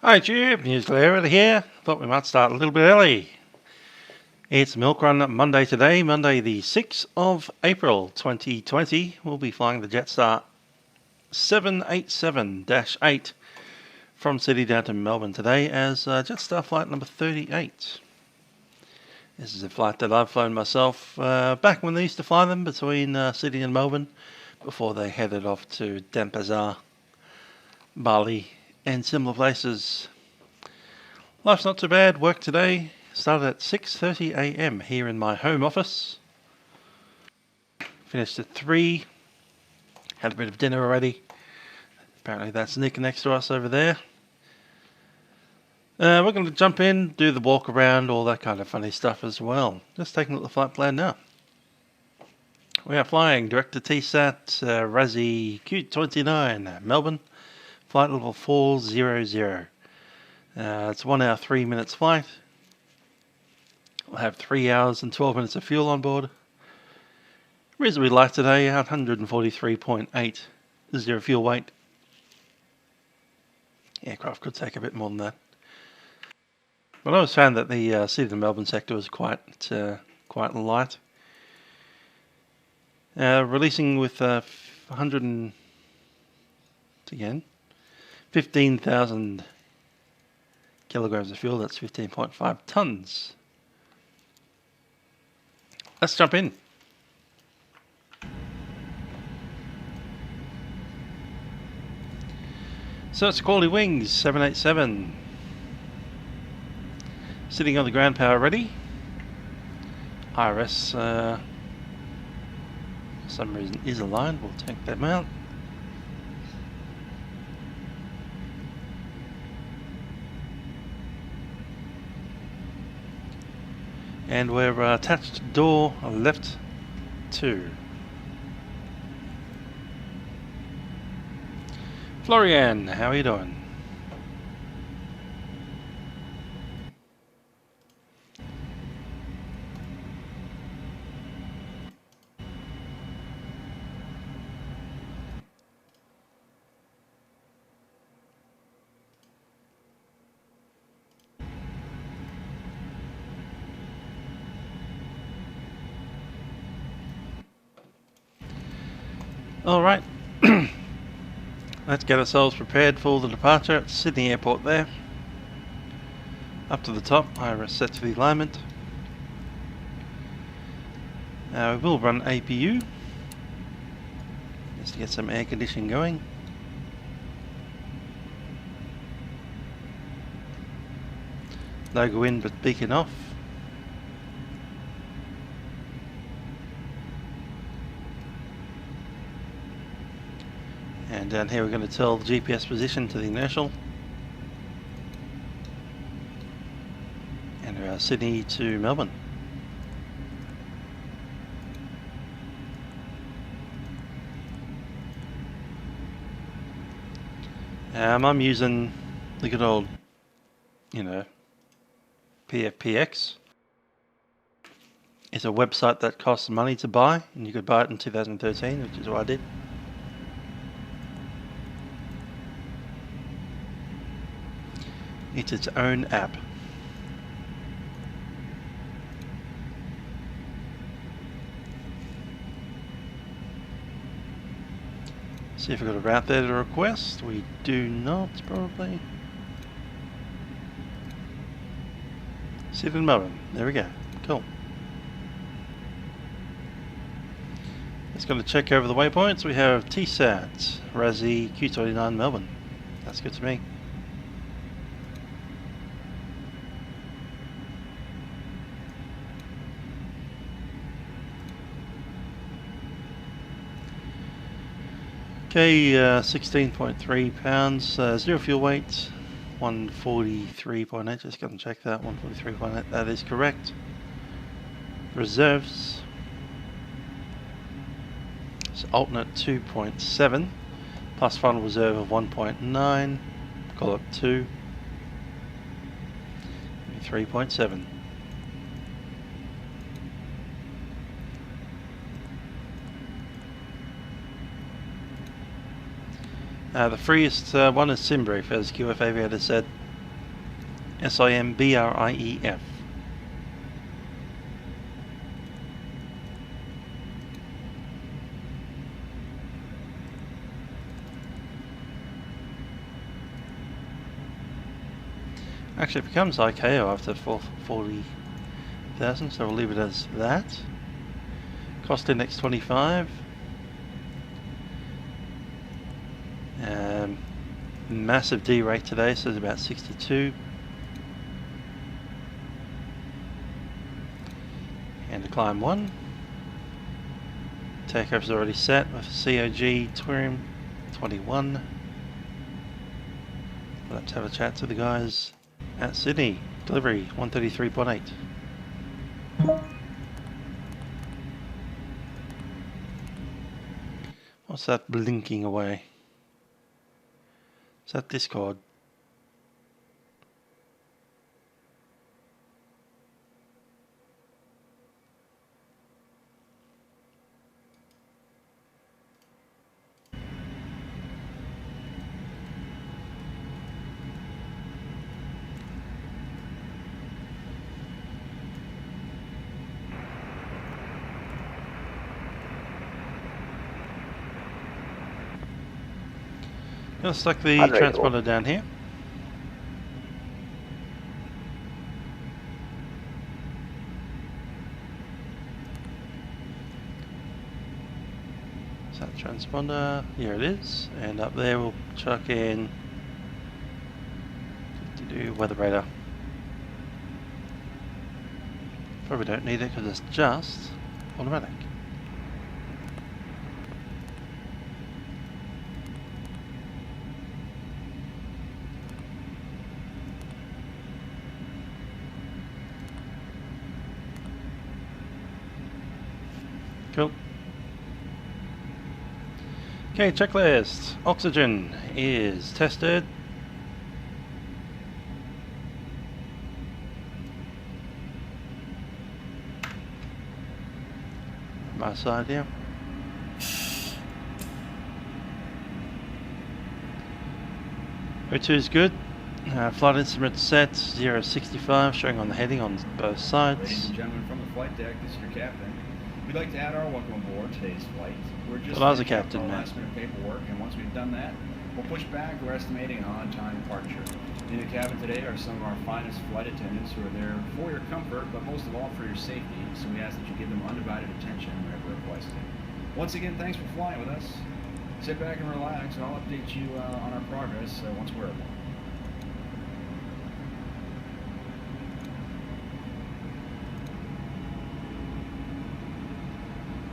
Hi Tube, News Larry here. Thought we might start a little bit early. It's Milkrun Monday today, Monday the 6th of April 2020. We'll be flying the Jetstar 787-8 from Sydney down to Melbourne today as Jetstar flight number 38. This is a flight that I've flown myself back when they used to fly them between Sydney and Melbourne before they headed off to Denpasar, Bali and similar places. Life's not too bad. Work today started at 6:30 a.m. here in my home office. Finished at 3. Had a bit of dinner already. Apparently that's Nick next to us over there. We're going to jump in, do the walk around, all that kind of funny stuff as well. Just taking a look at the flight plan now. We are flying direct to TSAT Razzie Q29 Melbourne. Flight level 400. It's 1 hour 3 minutes flight. We'll have 3 hours and 12 minutes of fuel on board. Reasonably light today, 143.8 zero fuel weight. Aircraft could take a bit more than that. But I always found that the Sydney to Melbourne sector was quite light. Releasing with 15,000 kilograms of fuel, that's 15.5 tons. Let's jump in. So it's Qualitywings 787. Sitting on the ground power ready. IRS for some reason is aligned, we'll take them out. And we're attached to door left 2. Florian, how are you doing? Alright, let's get ourselves prepared for the departure at Sydney Airport there. Up to the top, IRS set to the alignment. We will run APU, just to get some air conditioning going. Logo in but beacon off. And down here we're going to tell the GPS position to the inertial. And we're Sydney to Melbourne. I'm using the good old, PFPX. It's a website that costs money to buy, and you could buy it in 2013, which is what I did. It's its own app. See if we've got a route there to request. We do not, probably. Sydney and Melbourne. There we go. Cool. Let's go to check over the waypoints. We have TSAT, Razzie, Q29 Melbourne. That's good to me. Okay, 16.3 pounds, zero fuel weight, 143.8, just go and check that, 143.8, that is correct. Reserves, so alternate 2.7, plus final reserve of 1.9, call it 2, 3.7. The freest one is SimBrief, as QF Aviator said. SIMBRIEF. Actually, it becomes IKO after 40,000, so we'll leave it as that. Cost index 25. Massive D rate today, so it's about 62. And to climb 1. Takeoff is already set with COG Twirim 21. Let's have a chat to the guys at Sydney. Delivery 133.8. What's that blinking away? Is that Discord? Gonna stick the transponder down here. Is that transponder? Here it is. And up there we'll chuck in weather radar. Probably don't need it because it's just automatic. Cool. Okay, checklist. Oxygen is tested. My side here. O2 is good. Flight instrument set 065, showing on the heading on both sides. Ladies and gentlemen, from the flight deck, this is your captain. We'd like to add our welcome aboard today's flight. We're just I was a captain, man. last minute paperwork, and once we've done that, we'll push back. We're estimating an on-time departure. In the cabin today are some of our finest flight attendants who are there for your comfort, but most of all for your safety. So we ask that you give them undivided attention whenever requested. Once again, thanks for flying with us. Sit back and relax, and I'll update you on our progress once we're aboard.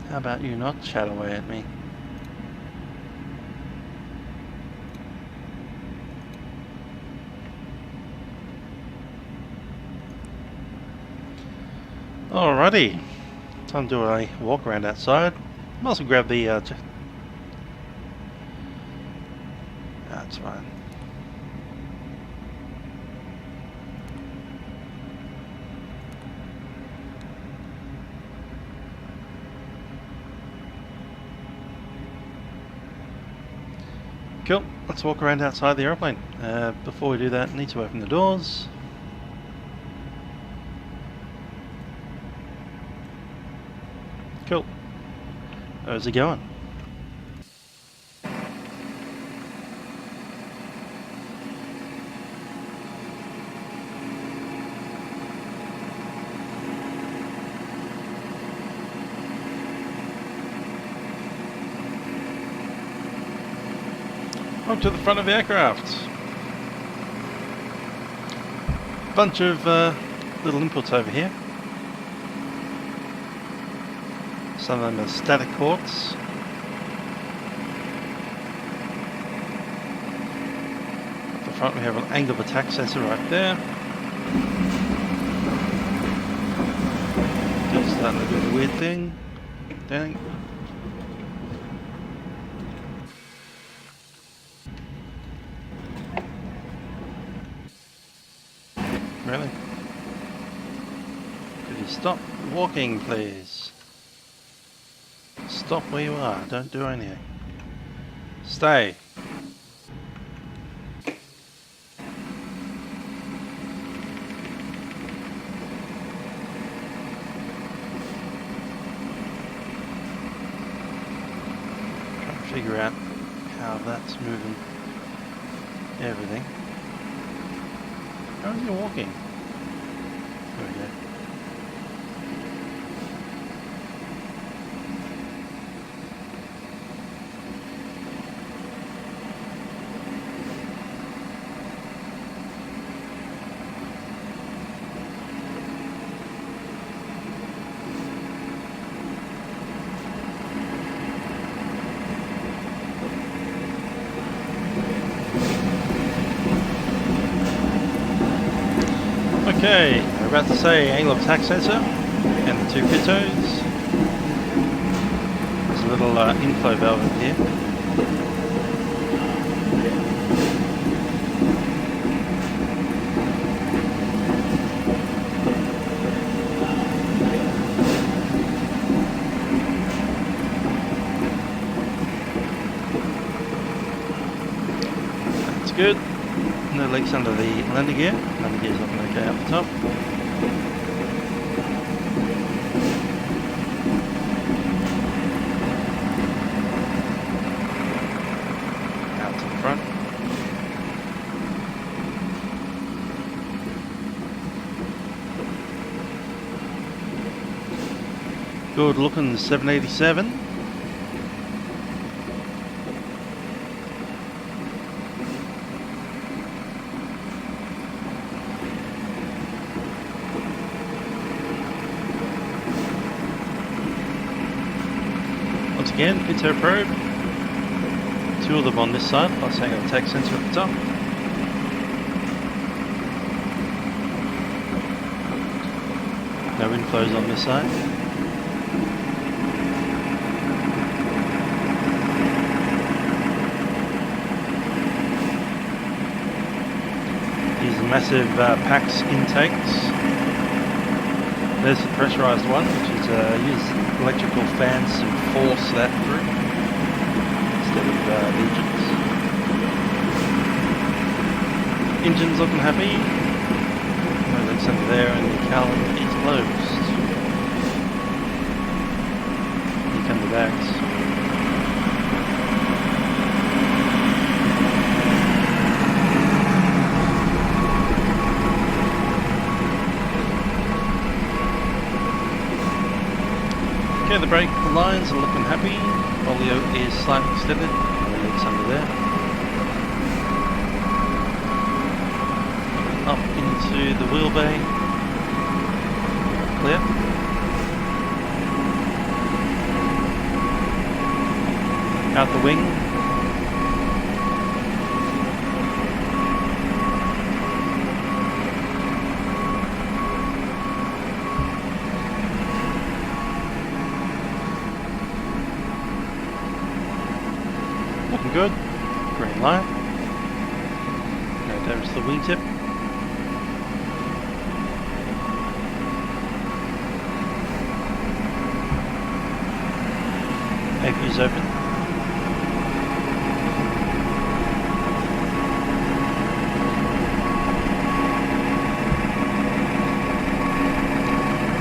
How about you not chat away at me? Alrighty, time to do a walk around outside. Might also grab the that's fine. Cool, let's walk around outside the airplane. Before we do that, I need to open the doors. Cool. How's it going? Up to the front of the aircraft. Bunch of little inputs over here. Some of them are static ports. At the front we have an angle of attack sensor right there. Just starting to do the weird thing. Dang. Really? Could you stop walking, please? Stop where you are, don't do anything. Stay. figure out how that's moving everything. How is he walking? There we go. Okay, we're about to say angle of attack sensor and the 2 pitos. There's a little inflow valve in here. That's good. No leaks under the landing gear. Landing gear's looking okay up the top. Out to the front. Good looking 787. Again, pitot probe, 2 of them on this side, plus angle of attack sensor at the top. No inflows on this side. These are massive PAX intakes. There's the pressurised one, which is use electrical fans to force that through instead of the engines. Engine's looking happy. No leaks under there, and the cowling is closed. Here come the bags. Okay, the brake lines are looking happy. Oleo is slightly extended. No leaks under there. Up into the wheel bay. Clear. Out the wing. Looking good. Green light. No damage to the wingtip. APU's open.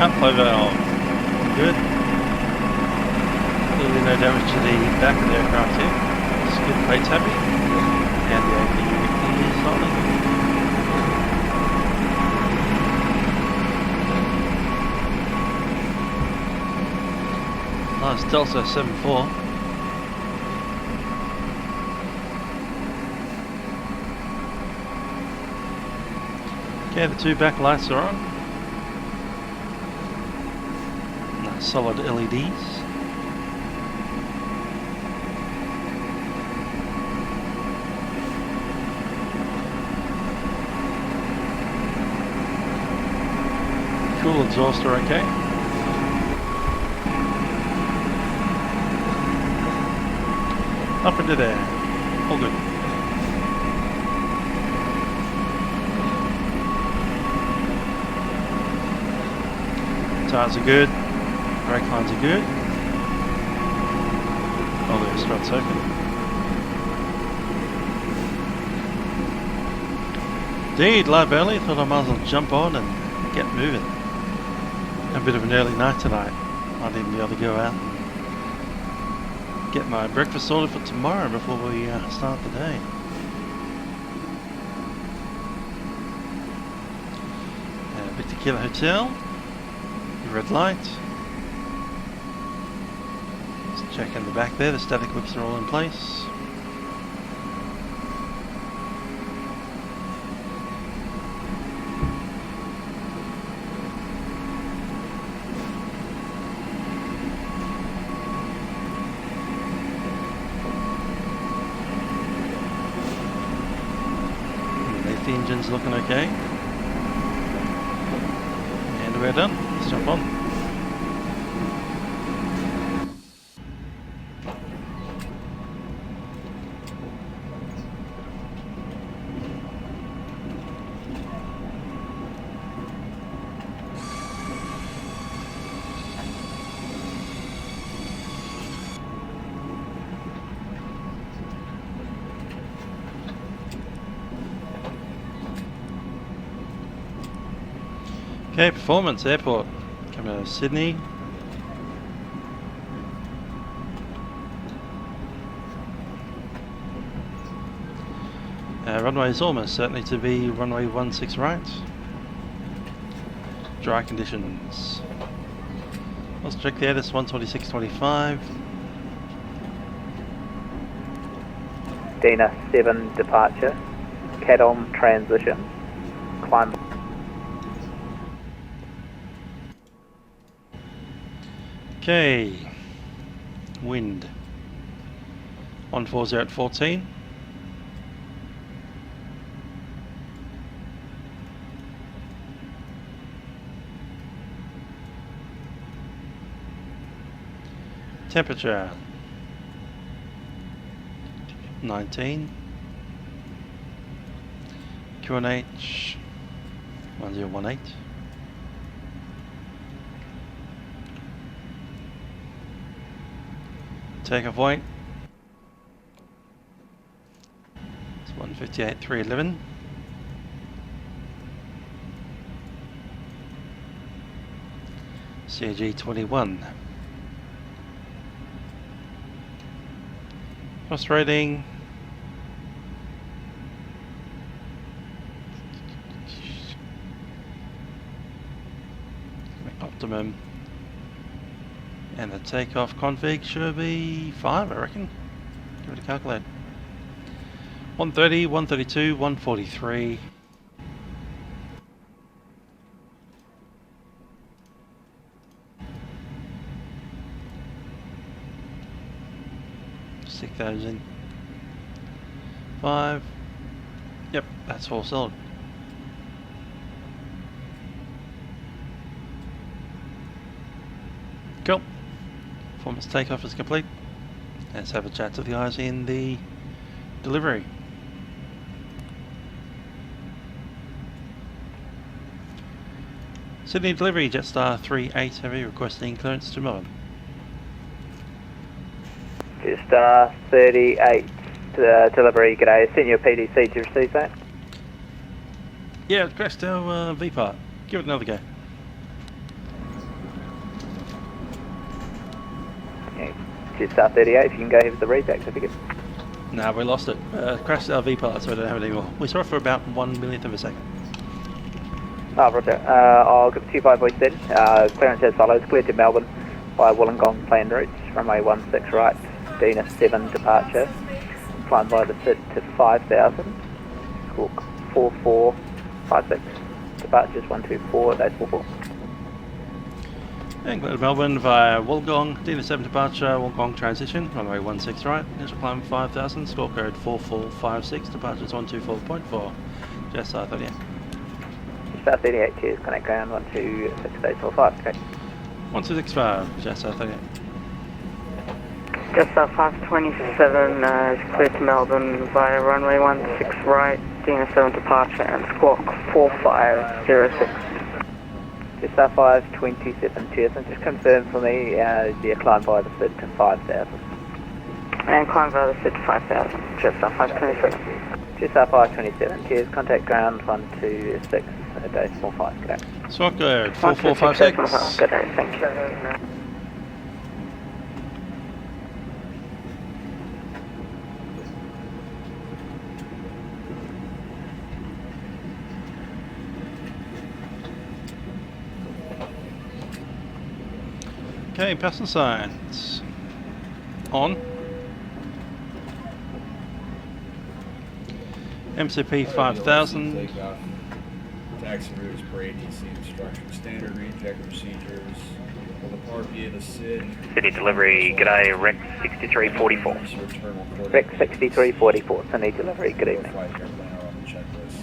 Outflow valve. Good. Clearly no damage to the back of the aircraft here. Good plate's happy, and the APU is not leaking. Nice Delta 7.4. Okay, the 2 back lights are on. Nice solid LEDs. Cool exhaust are okay. Up into there. All good. Tires are good. Brake lines are good. All the struts open. Indeed, live early. Thought I might as well jump on and get moving. A bit of an early night tonight. Might even be able to go out and Get my breakfast sorted for tomorrow before we start the day. Victor Kilo Hotel. Red light. Just check in the back there, the static whips are all in place. The engine's looking okay. And we're done. Let's jump on. Okay, Performance Airport, coming out of Sydney. Runway is almost certainly to be runway 16 right. Dry conditions. Let's check the ATIS 126.25. Dina 7 departure. CADOM transition. Climb. Okay, wind 140 at 14. Temperature 19. QNH 1018. Takeoff weight. It's 158,311. CG 21. Thrust rating. Optimum. And the takeoff config should be 5, I reckon. Give it a calculate. 130, 132, 143. Stick those in. 5. Yep, that's all solid. Cool. Performance takeoff is complete. Let's have a chat to the guys in the delivery. Sydney delivery, Jetstar 38 Heavy requesting clearance to Melbourne. Jetstar 38 delivery, g'day. Send you a PDC, did you receive that? Yeah, it's crashed our vPilot. Give it another go. Jetstar 38, if you can go ahead with the readback certificate. Nah, we lost it. Crashed our vPilot, so I don't have it anymore. We saw it for about 1 millionth of a second. Oh, roger. I'll give 25 voice then. Clearance as follows. Cleared to Melbourne by Wollongong planned routes. Runway 16 right. Dina 7 departure. Climb by the SID to 5,000. Squawk 4456. Departures 124, days 44. And clear to Melbourne via Wollongong, Dina 7 departure, Wollongong transition, runway 16 right, initial climb 5,000, score code 4456, departures 124.4, Jetstar 38. Jetstar 38, cheers, connect ground 126.45, okay. 1265, Jetstar 38. Jetstar 527 is cleared to Melbourne via runway 16 right, Dina 7 departure and squawk 4506. Jetstar 527, cheers, and just confirm for me the climb by the SID to 5,000. And climb via the SID to 5,000, Jetstar 527. Jetstar 527, cheers, contact ground 126, days 45, good day. Squawk code 4456. Good day, thank you. Okay, passenger signs on. MCP 5000. Takeoff, taxi routes, parade, DC instructions, standard reject procedures. Will the part be able to sit? Sydney delivery, g'day, Rex 6344. Rex 6344, Sydney delivery, good evening. Flight airplane are on the checklist.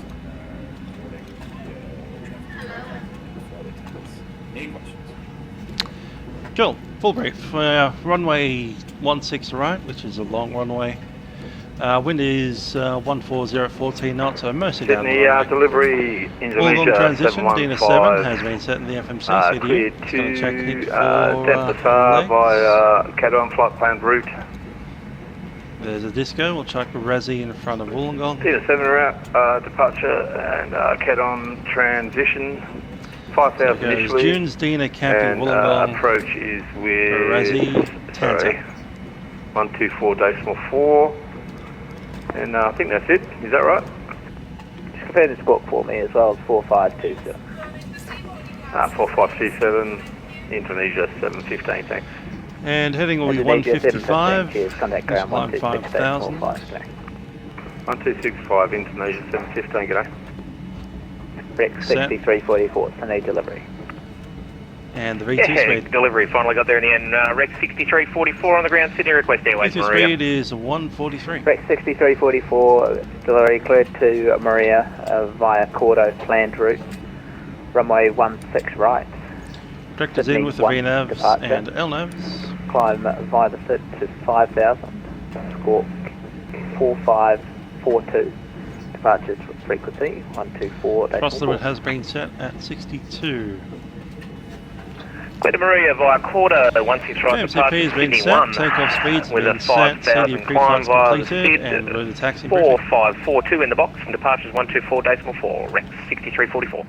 Flight attendants. Any questions? Cool, full brief. Runway 16 right, which is a long runway. Wind is 140 at 14 knots, so mostly down the Sydney runway. Indonesia All on transition, DINA 7 715. has been set in the FMC CDU. Cleared It's going to check to it for Denpasar legs. by Cadon flight plan route. There's a disco, we'll check the Razzie in front of Wollongong. DINA 7 route, departure and Cadon transition. 5,000 So it goes initially. Dunes, DINA, Camping, And Wollongong, approach is with Razzie, sorry, Tanta. 124.4. And I think that's it. Is that right? Just compare the squawk for me as well as 4527. 4527, Indonesia 715, thanks. And heading will be Indonesia 155, 715, cheers, contact this ground is line 5000. 1265, Indonesia 715, g'day. Rex Set. 6344, Sydney delivery. And the V2 speed. Delivery finally got there in the end. Rex 6344 on the ground, Sydney request airways, V2 Maria. speed is 143. Rex 6344, delivery cleared to Maria via Cordo planned route. Runway 16 right. Directors in Sydney with the 1 VNAVs departure. and LNAVs. Climb via the SID to 5000. Squawk 4542. Departures frequency 124. Cross limit has been set at 62. Clear to Maria via Cordo, 16 right, MCP departure has been Sydney set, 1. takeoff speeds have With a been set, CDU 5,000 pre-flight's climb via the completed, SID. and below the taxi briefing. 4542 in the box, and departures 124.4, Rex 6344.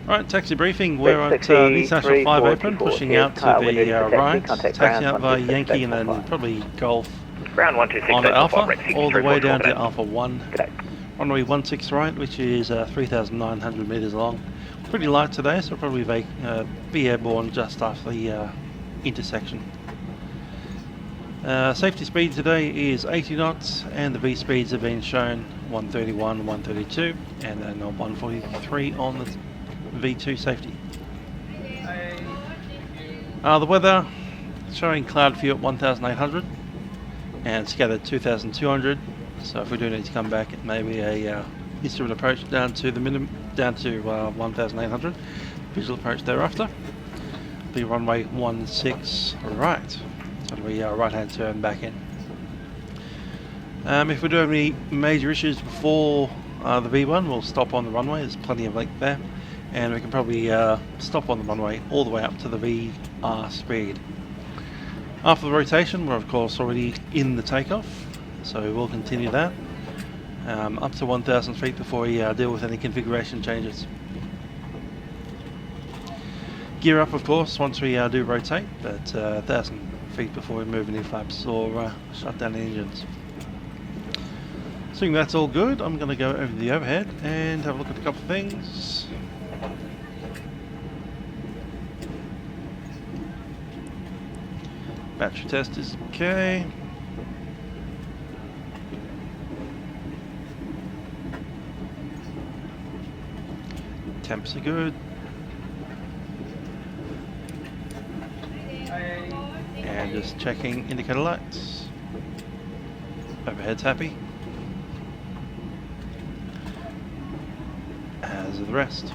Right, taxi briefing, we're at Rex the International 5 open, 6344, pushing out to we need the to taxi, right, contact taxi ground out via 126, Yankee and then 125. probably Golf Ground 126, on Alpha, Rex all the way down to 6344. Alpha 1. G'day. Runway 16 right, which is 3,900 metres long. Pretty light today, so probably be airborne just after the intersection. Safety speed today is 80 knots, and the V speeds have been shown 131, 132, and then 143 on the V2 safety. The weather showing cloud view at 1,800 and scattered 2,200. So if we do need to come back, it may be a instrument approach down to the minimum, down to 1,800. Visual approach thereafter. The runway 16 right. So we right hand turn back in. If we do have any major issues before the V1, we'll stop on the runway. There's plenty of length there, and we can probably stop on the runway all the way up to the VR speed. After the rotation, we're of course already in the takeoff, so we will continue that up to 1,000 feet before we deal with any configuration changes. Gear up, of course, once we do rotate, but 1,000 feet before we move any flaps or shut down the engines. Assuming that's all good, I'm going to go over the overhead and have a look at a couple of things. Battery test is okay. Temps are good. And just checking indicator lights. Overhead's happy. As are the rest.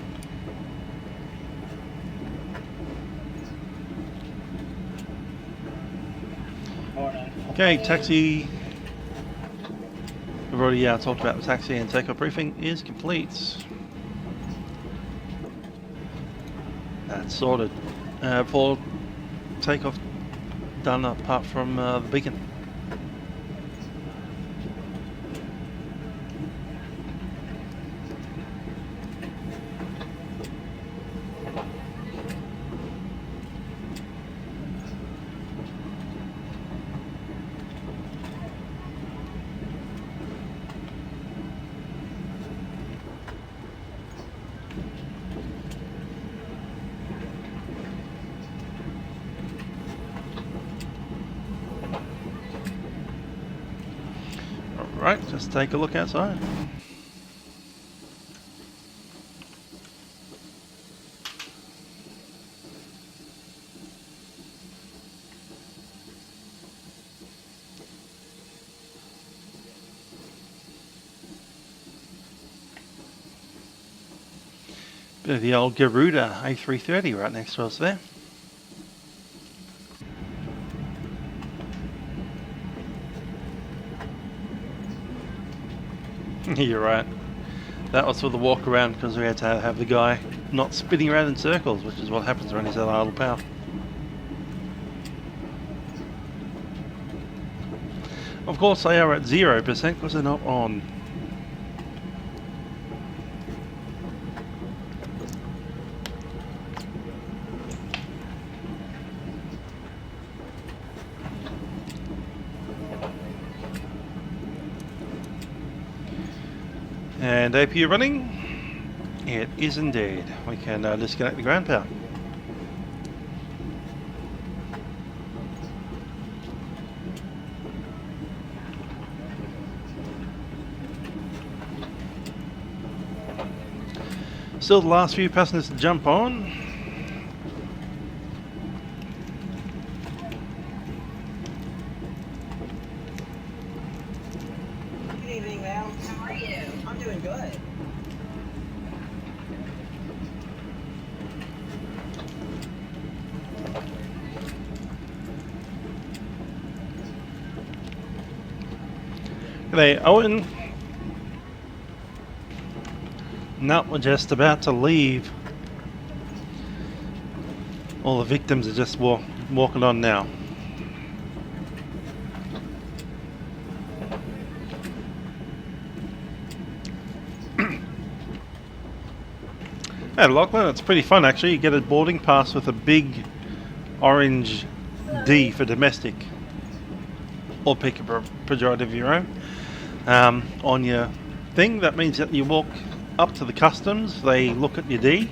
Okay, taxi. We've already talked about the taxi, and takeoff briefing is complete. That's sorted. For takeoff done apart from the beacon. Alright, just take a look outside. Bit of the old Garuda A330 right next to us there. You're right. That was for the walk around because we had to have the guy not spinning around in circles, which is what happens when he's at idle power. Of course they are at 0% because they're not on. And APU running? It is indeed. We can disconnect the ground power. Still the last few passengers to jump on. Good evening, Mel. How are you? I'm doing good. G'day, Owen. No, we're just about to leave. All the victims are just walking on now. Hey Lachlan, it's pretty fun actually. You get a boarding pass with a big orange D for domestic, or pick a pejorative of your own, on your thing. That means that you walk up to the customs, they look at your D.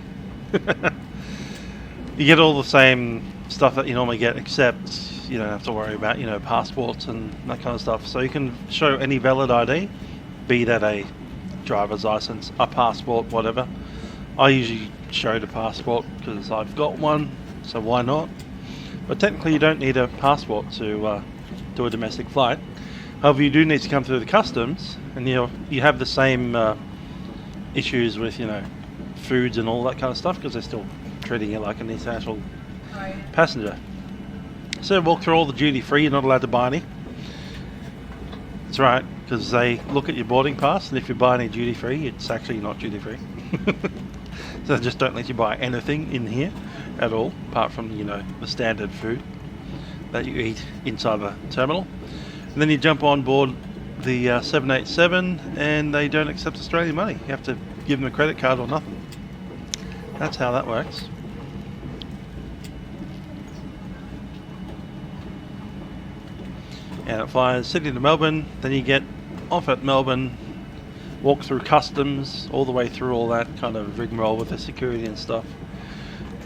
You get all the same stuff that you normally get, except you don't have to worry about, passports and that kind of stuff. So you can show any valid ID, be that a driver's license, a passport, whatever. I usually show the passport because I've got one, so why not? But technically you don't need a passport to do a domestic flight. However, you do need to come through the customs, and you have the same issues with foods and all that kind of stuff because they're still treating you like an international passenger. So walk through all the duty free. You're not allowed to buy any. That's right, because they look at your boarding pass, and if you buy any duty free, it's actually not duty free. So they just don't let you buy anything in here at all, apart from the standard food that you eat inside the terminal. And then you jump on board the 787, and they don't accept Australian money. You have to give them a credit card or nothing. That's how that works. And it flies Sydney to Melbourne. Then you get off at Melbourne, walk through customs, all the way through all that kind of rigmarole with the security and stuff.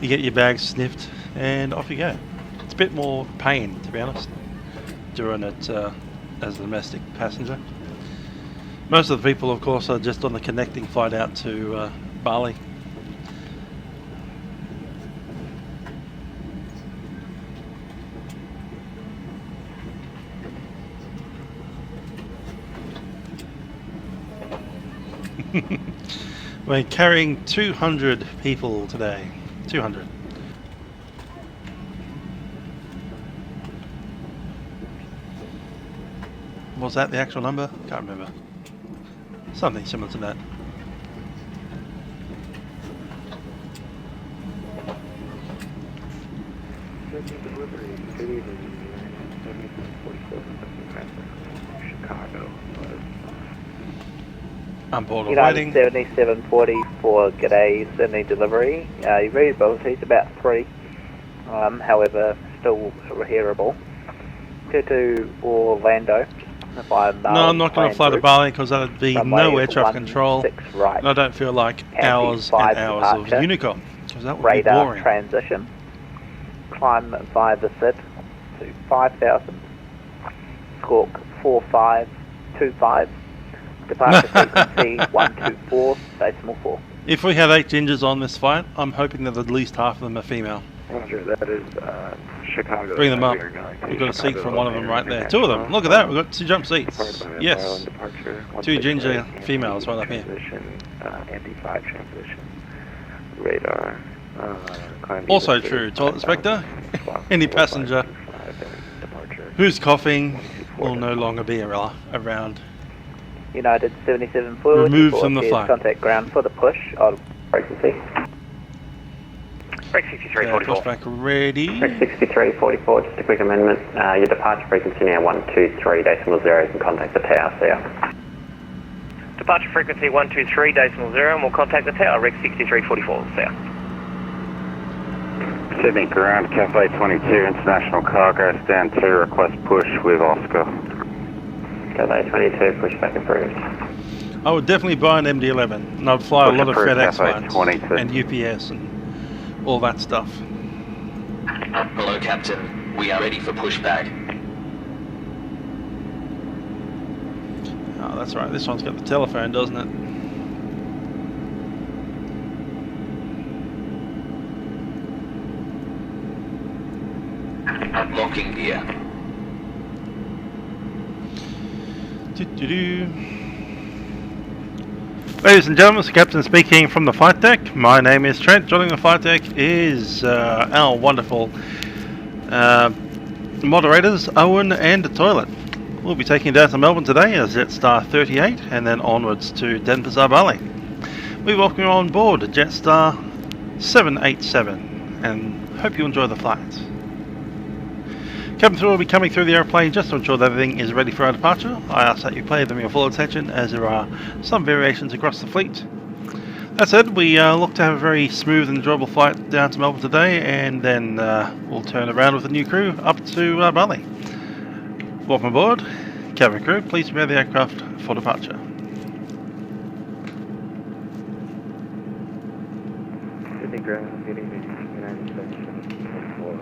You get your bags sniffed, and off you go. It's a bit more pain, to be honest, doing it as a domestic passenger. Most of the people, of course, are just on the connecting flight out to Bali. We're carrying 200 people today. 200. Was that the actual number? Can't remember. Something similar to that. Chicago. I'm bored of United waiting. 7740 for G'day Sydney delivery. Your variability is about 3, however, still hearable. To Orlando. No, I'm not going to fly to Bali because that would be no air traffic control. Right. And I don't feel like hours and hours of Unicom because that would be Radar boring. transition. Climb via the SID to 5,000. Squawk 4525. Departure frequency 124.4. If we had 8 gingers on this flight, I'm hoping that at least half of them are female. Roger, that is Chicago. Bring them up. We are going to We've got a seat Chicago from one of them right there. 2 of them. International. Look at that. We've got 2 jump seats. Departed by Yes. Maryland departure, 2 ginger 168, females right up here. Transition, ND5 transition. Radar. Climb Also United true. States, Toilet inspector. 5,000, Any 45, passenger 25, and departure. who's coughing will no longer be around. United 77 forward. Remove from the flight. Contact ground for the push on frequency. Rex 6344. Pushback ready. 6344, just a quick amendment. Your departure frequency now 123.0. You can contact the tower, see ya. Departure frequency 123.0 and we'll contact the tower, Rex 6344, see ya. Sydney ground, Cafe 22, international cargo, stand 2, request push with Oscar. Cafe 22, pushback approved. I would definitely buy an MD-11, and I'd fly a lot of Approved, FedEx Cafe flights 22. and UPS and all that stuff. Hello, Captain. We are ready for pushback. Oh, that's right. This one's got the telephone, doesn't it? Locking gear. Doo-doo-doo. Ladies and gentlemen, it's the Captain speaking from the flight deck. My name is Trent. Joining the flight deck is our wonderful moderators, Owen and the Toilet. We'll be taking it down to Melbourne today as Jetstar 38 and then onwards to Denpasar, Bali. We welcome you on board Jetstar 787 and hope you enjoy the flight. Cabin crew will be coming through the airplane just to ensure that everything is ready for our departure. I ask that you pay them your full attention as there are some variations across the fleet. That said, we look to have a very smooth and enjoyable flight down to Melbourne today, and then we'll turn around with a new crew up to Bali. Welcome aboard. Cabin crew, please prepare the aircraft for departure. Sydney ground, good evening. United States for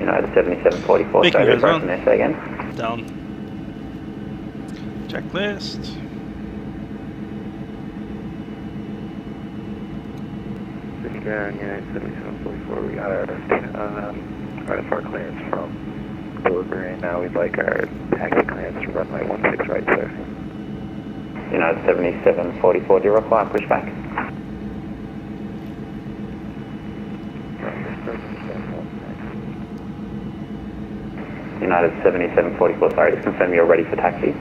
United 7744, Thank so you, good guys. from there, say again. Down. Checklist. Sydney ground, United 7744. We got our RFR clearance from delivery, and now we'd like our taxi clearance from runway 16 right, sir. United 7744, do you require pushback? United 7744, sorry, just confirm you're ready for taxi.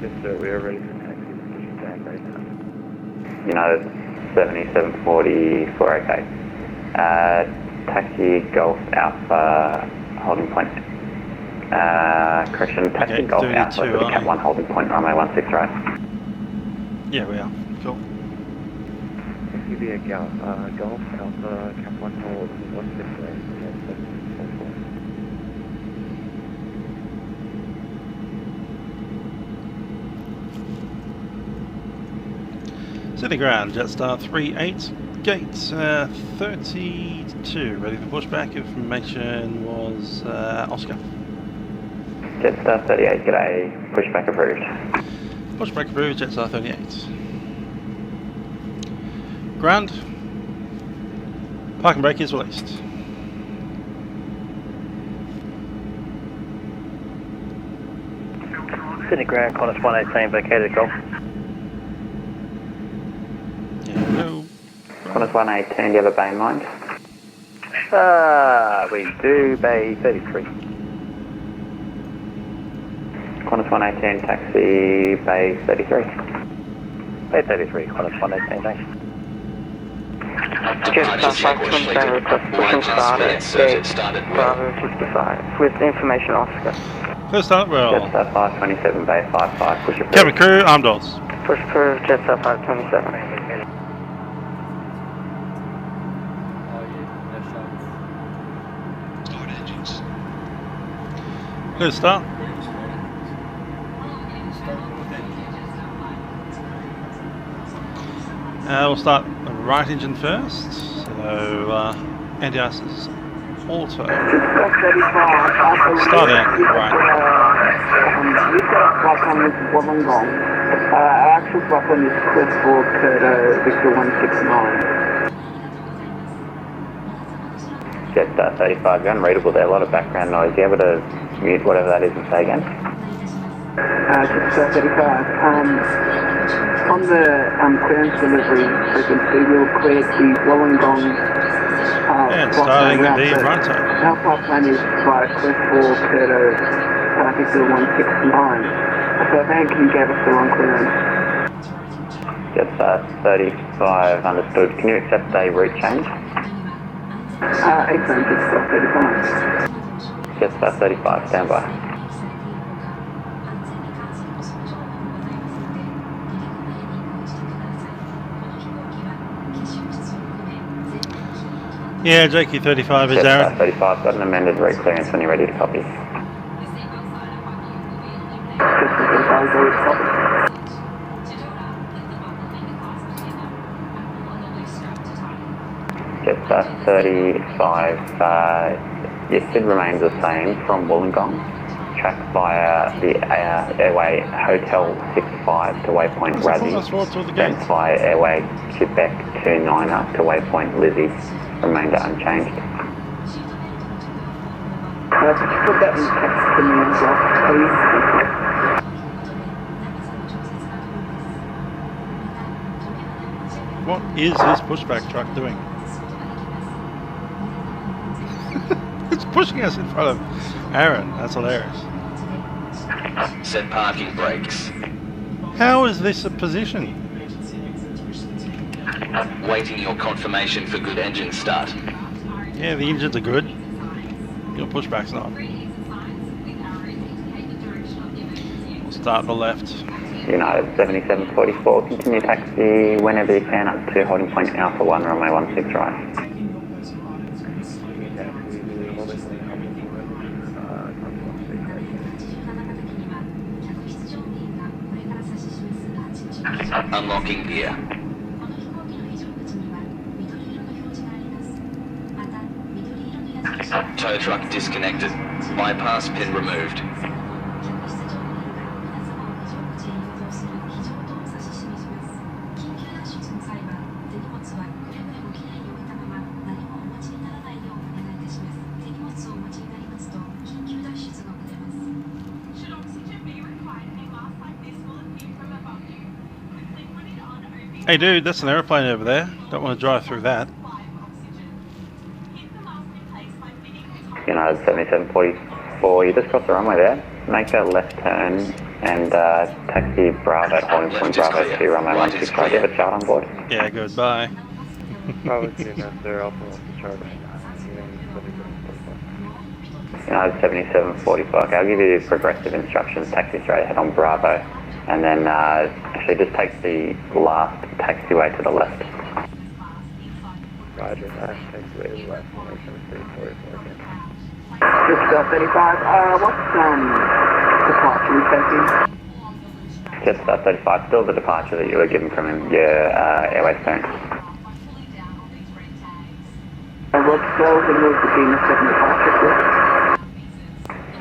Yes, sir, we are ready for taxi. We're pushing back right now. United 7744, okay. Taxi Golf Alpha holding point. Correction, taxi Okay, Golf 32, Alpha with a Cat 1 holding point, runway 16 right. Yeah, we are. Cool. QB Golf Alpha, Cap 1 hold, 16 right. Yes, 7744. Sydney ground, Jetstar 38, gate 32, ready for pushback. Information was Oscar. Jetstar 38, g'day, pushback approved. Pushback approved, Jetstar 38. Ground, parking brake is released. Sydney ground, Qantas 118 vacated Golf. No. Qantas 118, do you have a bay in mind? We do Bay 33. Qantas 118, taxi Bay 33. Bay 33, Qantas 118, thanks. Jetstar 527, request pushing start at gate Bravo 55 with information Oscar. First start, well. Jetstar 527, Bay 55, push approved. Cabin crew, arm doors. Push approved, Jetstar 527. Clear start. We'll start the right engine first. So, anti-ice is auto. Start out right. We've got a flight plan with Wollongong. Our actual flight plan is Cliff 4 Curto Victor 169. Jetstar 35, you're unreadable there, a lot of background noise. You able to mute whatever that is and say again? Jetstar 35. On the clearance delivery frequency, we'll clear the Wollongong And starting at the front side. Our flight plan is via Cliff 4 Curto Victor 169. So thank you, gave us the wrong clearance. Jetstar 35, understood. Can you accept a route change? Excellent, Jetstar 35. Jetstar 35, stand by. Yeah, JQ35 is Jetstar Aaron. 35, got an amended route clearance when you're ready to copy. Jetstar 35, your SID remains the same from Wollongong, tracked via the airway Hotel 65 to waypoint Razzie, then fly airway Quebec 29er to waypoint Lizzie, remainder unchanged. Could you put that in text to me as well, please? What is this pushback truck doing? It's pushing us in front of Aaron. That's hilarious. Set parking brakes. How is this a position? Waiting your confirmation for good engine start. Yeah, the engines are good. Your pushback's not. We'll start the left. United 7744, continue taxi whenever you can up to holding point Alpha 1, runway 16 right. Unlocking gear. Tow truck disconnected. Bypass pin removed. Hey dude, that's an aeroplane over there. Don't want to drive through that. United 7744, you just crossed the runway there. Make a left turn and taxi Bravo, holding point Bravo 2, runway 16 right. Do you have a chart on board? Yeah, goodbye. United 7744, okay, I'll give you progressive instructions. Taxi straight ahead on Bravo. And then actually just take the last taxiway to the left. Roger, last taxiway to the left. Jetstar 35, what's departure we taking? Jetstar 35, still the departure that you were given from your airway spoon. What's slow to move between the 7 departure, please?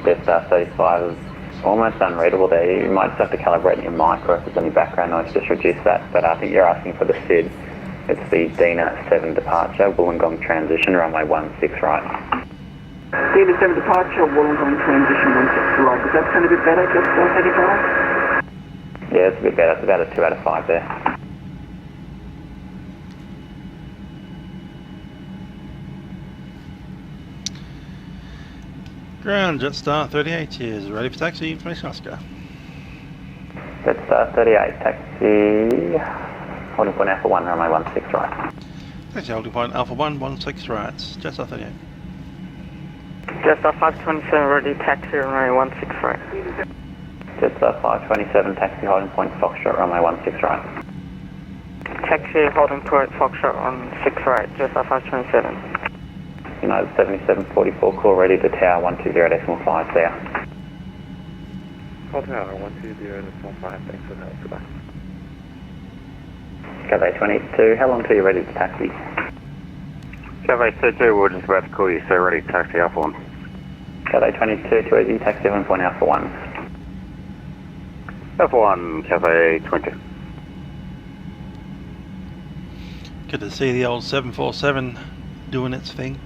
Jetstar 35 is almost unreadable there. You might just have to calibrate your mic, or if there's any background noise, just reduce that. But I think you're asking for the SID. It's the Dina 7 departure, Wollongong transition, runway 16 right. Dina 7 departure, Wollongong transition 16 right. Does that sound a bit better, Jetstar 35? Yeah, it's a bit better. It's about a 2 out of 5 there. Ground, Jetstar 38 is ready for taxi, information Oscar. Jetstar 38, taxi, holding point Alpha 1, runway 16 right. Taxi holding point Alpha 1, 16 right, Jetstar 38. Jetstar 527 ready, taxi runway 16 right. Jetstar 527, taxi holding point Foxtrot, runway 16 right. Taxi holding point Foxtrot on 6 right, Jetstar 527. United 7744, call ready to tower 120.5 there. Call tower 120.5, thanks for that, goodbye. Cathay 22, how long till you're ready to taxi? Cafe 22, we're just about to call you, so ready to taxi Alpha 1. Cafe 22, 280, taxi 7 point Alpha 1. Alpha 1, Cafe 20. Good to see the old 747 doing its thing.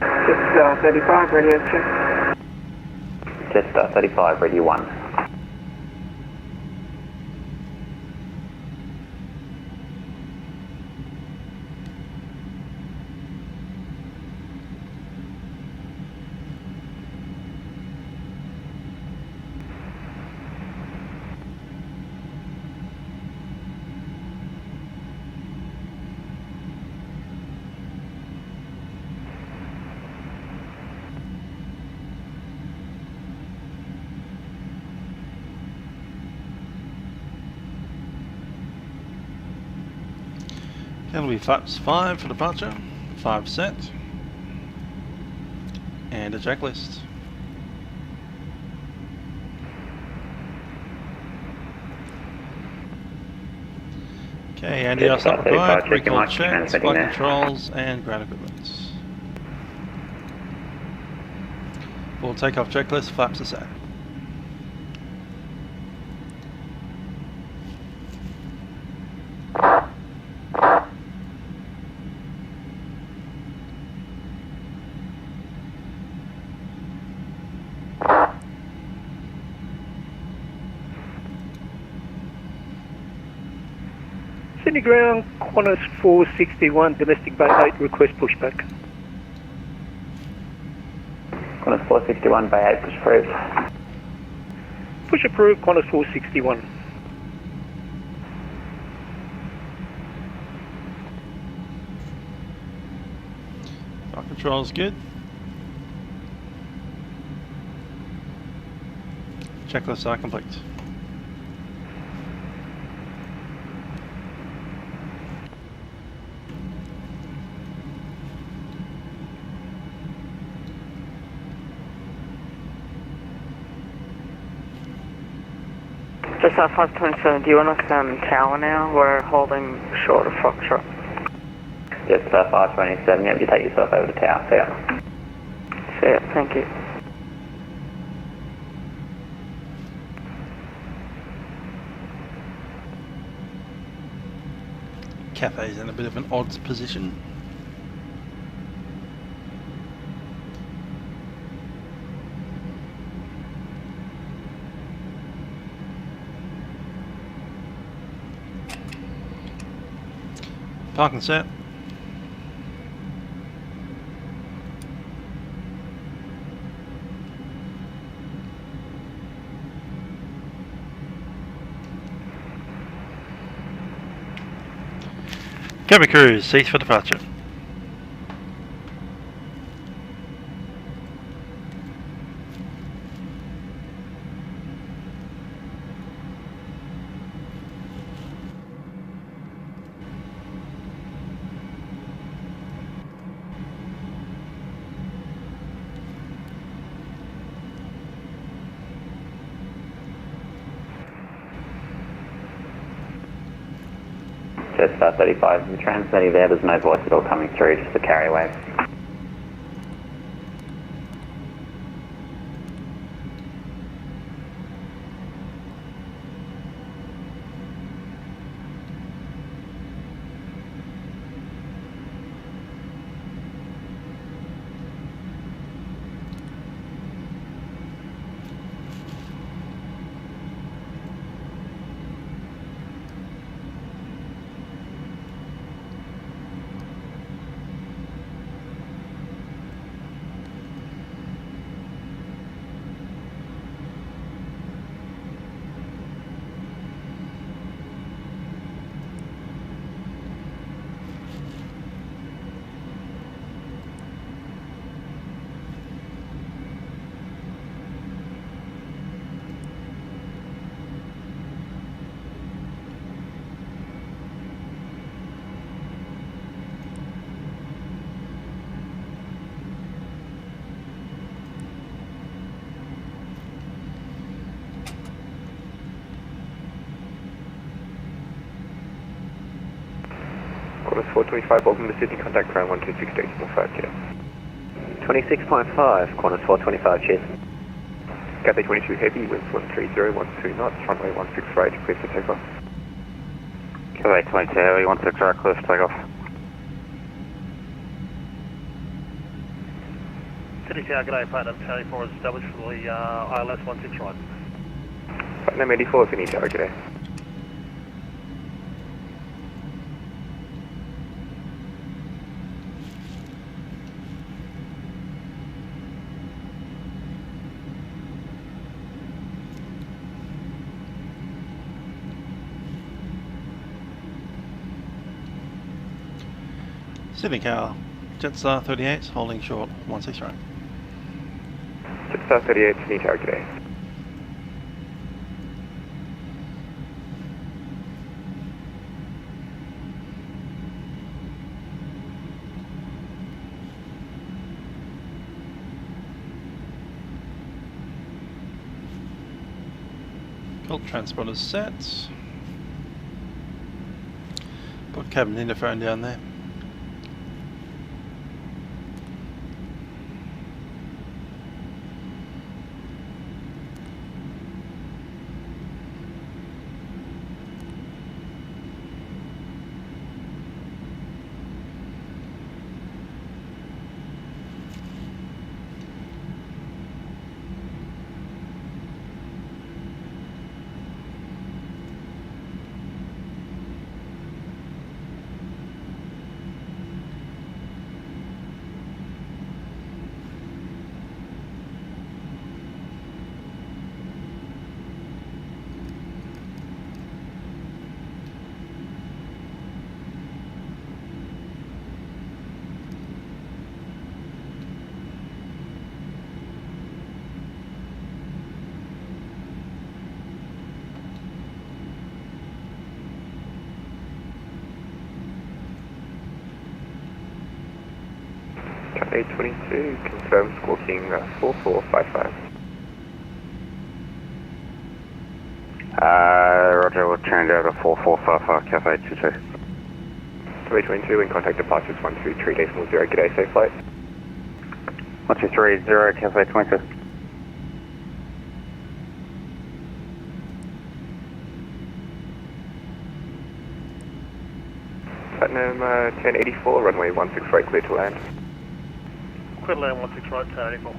Jetstar 35, radio check. Jetstar 35, radio 1. That'll be flaps 5 for departure, 5 set, and a checklist. Okay, Andy, I'll start required, recall checks, flight controls, and ground equipment. For takeoff checklist, flaps are set. Sydney ground, Qantas 461, domestic Bay 8, request pushback. Qantas 461, Bay 8, push approved. Push approved, Qantas 461. Flight control's good. Checklists are complete. Jetstar 527, do you want us tower now? We're holding short of Foxtrot. Jetstar 527, yep, you take yourself over to tower, see ya. See ya, thank you. Cafe's in a bit of an odd position. Parking set. Cabin crew, seats for departure. Jetstar 35, the transmitting there's no voice at all coming through, just the carrier wave. Qantas 425, welcome to Sydney, contact ground 126.5, cheers. 26.5, Qantas 425, cheers. Cathay 22 heavy, winds 130, 12 knots, runway 16 right, clear for takeoff. Cathay 22 heavy, 16 right, clear for takeoff. City Tower, g'day, Platinum 84 is established for the ILS 16 right. Platinum 84, Sydney Tower, g'day. Sydney Cal, Jetstar 38, holding short, 16 right. Jetstar 38, Sydney Tower, g'day. Cool, transponders set. Put cabin interphone down there. Cathay 22, confirm squawking 4455. Roger, we'll change over 4455, Cathay 22. Cathay 22, in contact departures 123.0, g'day, safe flight. 1230, Cathay 22. Platinum 1084, runway 16 right, clear to land. Clear to land 16 right, 1084.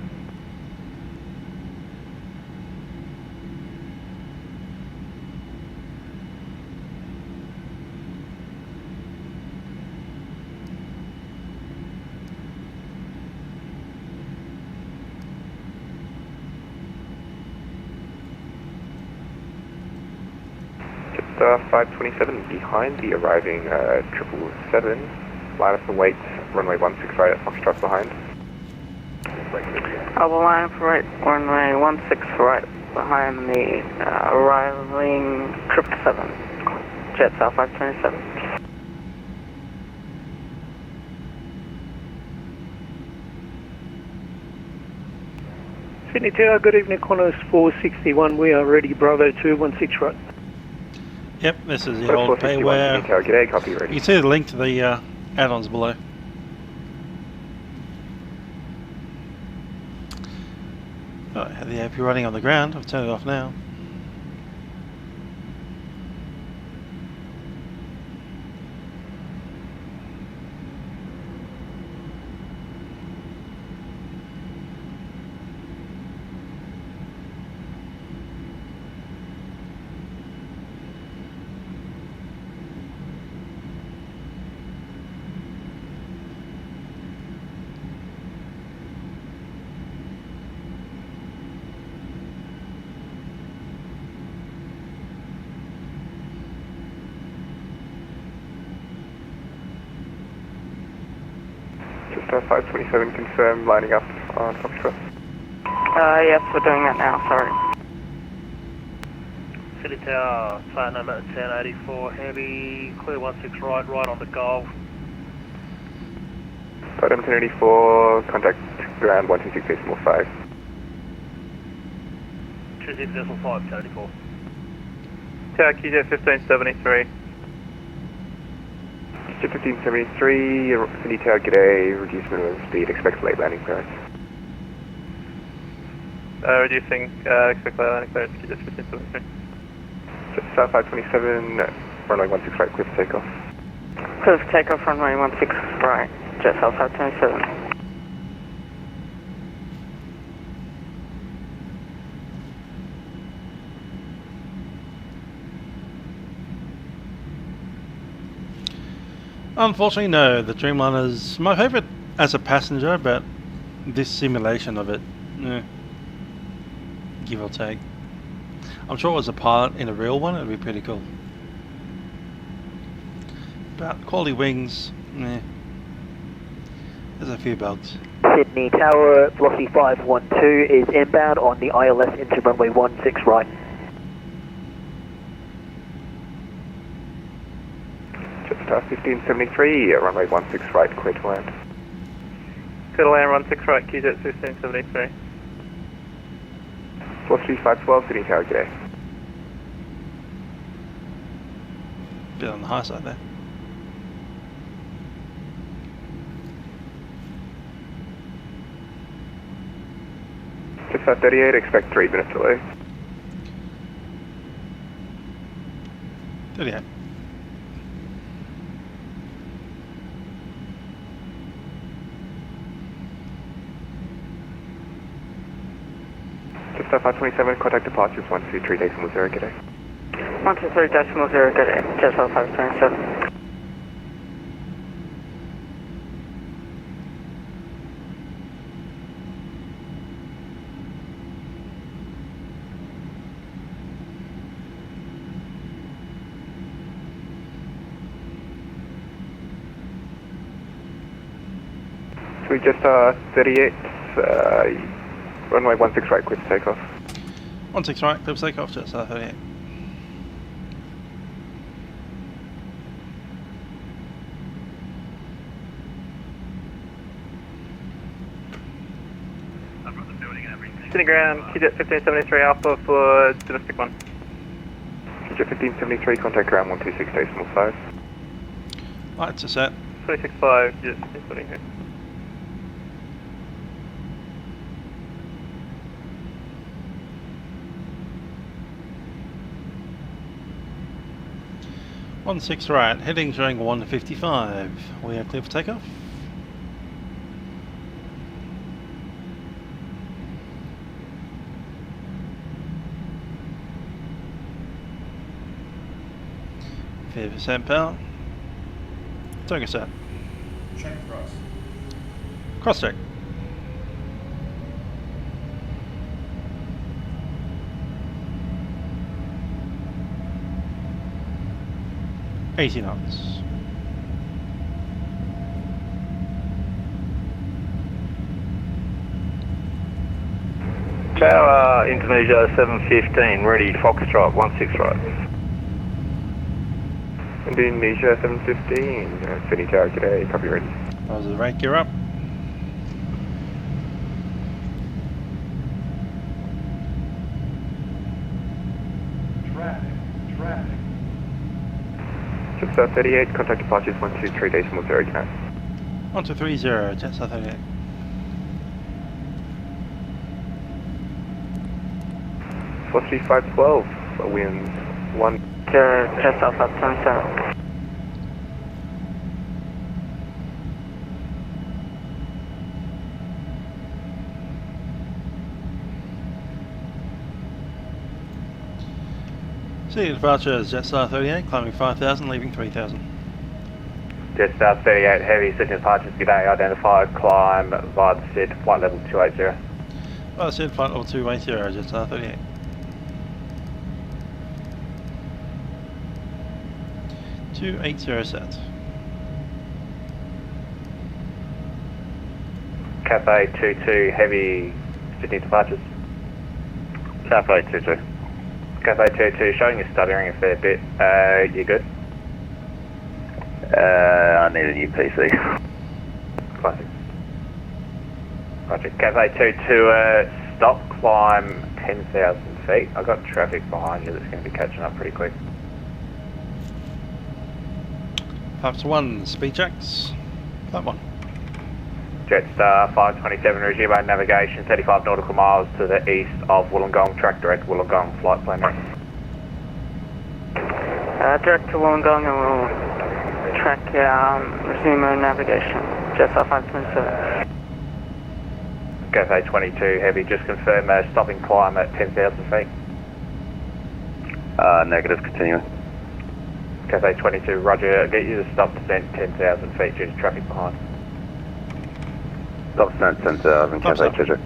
Jetstar 527 behind the arriving 777. Line up and wait, runway 16 right at Foxtrot behind. I will line up right, runway 16 right behind the arriving 777. Jetstar 527. Sydney Tower, good evening, Qantas 461. We are ready, Bravo 216 right. Yep, this is the old payware. G'day, copy, ready. You can see the link to the add-ons below. Oh, I have the AP running on the ground. I've turned it off now. Jetstar 527 confirm lining up on Foxtrot. Yes, we're doing that now, sorry. City Tower, flight number 1084 heavy, clear 16 right, right on the Gulf. Flight 1084, contact ground 126.5. 26.5, 1084. Tower QZ 1573. Jet 1573, Sydney Tower, g'day, reduce minimum speed, expect late landing clearance. Reducing, expect late landing clearance, Jet 1573. South 527, runway 16 right, clear for takeoff. Clear for takeoff, runway 16 right, Jetstar 527. Unfortunately, no. The Dreamliner's my favourite as a passenger, but this simulation of it, give or take. I'm sure as a pilot in a real one, it'd be pretty cool. But Qualitywings, there's a few bugs. Sydney Tower, velocity 512 is inbound on the ILS into runway 16 right. Jetstar 1573, runway 16 right, clear to land. Clear to land, 16 right, QJet 1573. Velocity 512, Sydney Tower, g'day. Bit on the high side there. Jetstar 38, expect 3 minutes delay. 38. Jetstar 527, contact departures 123.0, g'day. 123.0, g'day, Jetstar 527. So Jetstar 38, runway 16 right, clear for takeoff. 16 right, clear for takeoff, Jetstar 38. Sydney ground, QJet 1573 Alpha for domestic 1. QJet 1573, contact ground 126.5. Lights are set. 26.5, QJet 1573. On 6 right, heading showing 155. We are clear for takeoff. %, power. Toga set. Check cross. Cross check. $80 knots. Tower, Indonesia 715, ready, Foxtrot, 16 right. Indonesia 715, Sydney Tower, g'day, copy ready. How's the rank gear up? Traffic. Jetstar 38, contact departures 123.0, g'day. 1230, Jetstar 38. Velocity 512, winds 1. Jetstar 527. City departure is Jetstar 38, climbing 5,000, leaving 3,000. Jetstar 38, heavy, Sydney departures, g'day, identified, climb via the SID, flight level 280. Well, I said flight level 280, Jetstar 38. set. Cafe 22, heavy, Sydney departures. Cafe 22. Cafe 22, showing you stuttering a fair bit. You good? I need a new PC. Classic. Roger. Cafe 22, stop, climb 10,000 feet. I've got traffic behind you that's going to be catching up pretty quick. Flaps 1, speed checks. Flap 1. Jetstar 527, resume our navigation 35 nautical miles to the east of Wollongong, track direct Wollongong, flight plan right. Direct to Wollongong and we'll track resume our navigation. Jetstar 527. Cathay 22 heavy, just confirm stopping climb at 10,000 feet. Negative, continuing. Cathay 22, roger, get you to stop descent 10,000 feet due to traffic behind. Stop descent 10,000, Cathay 22.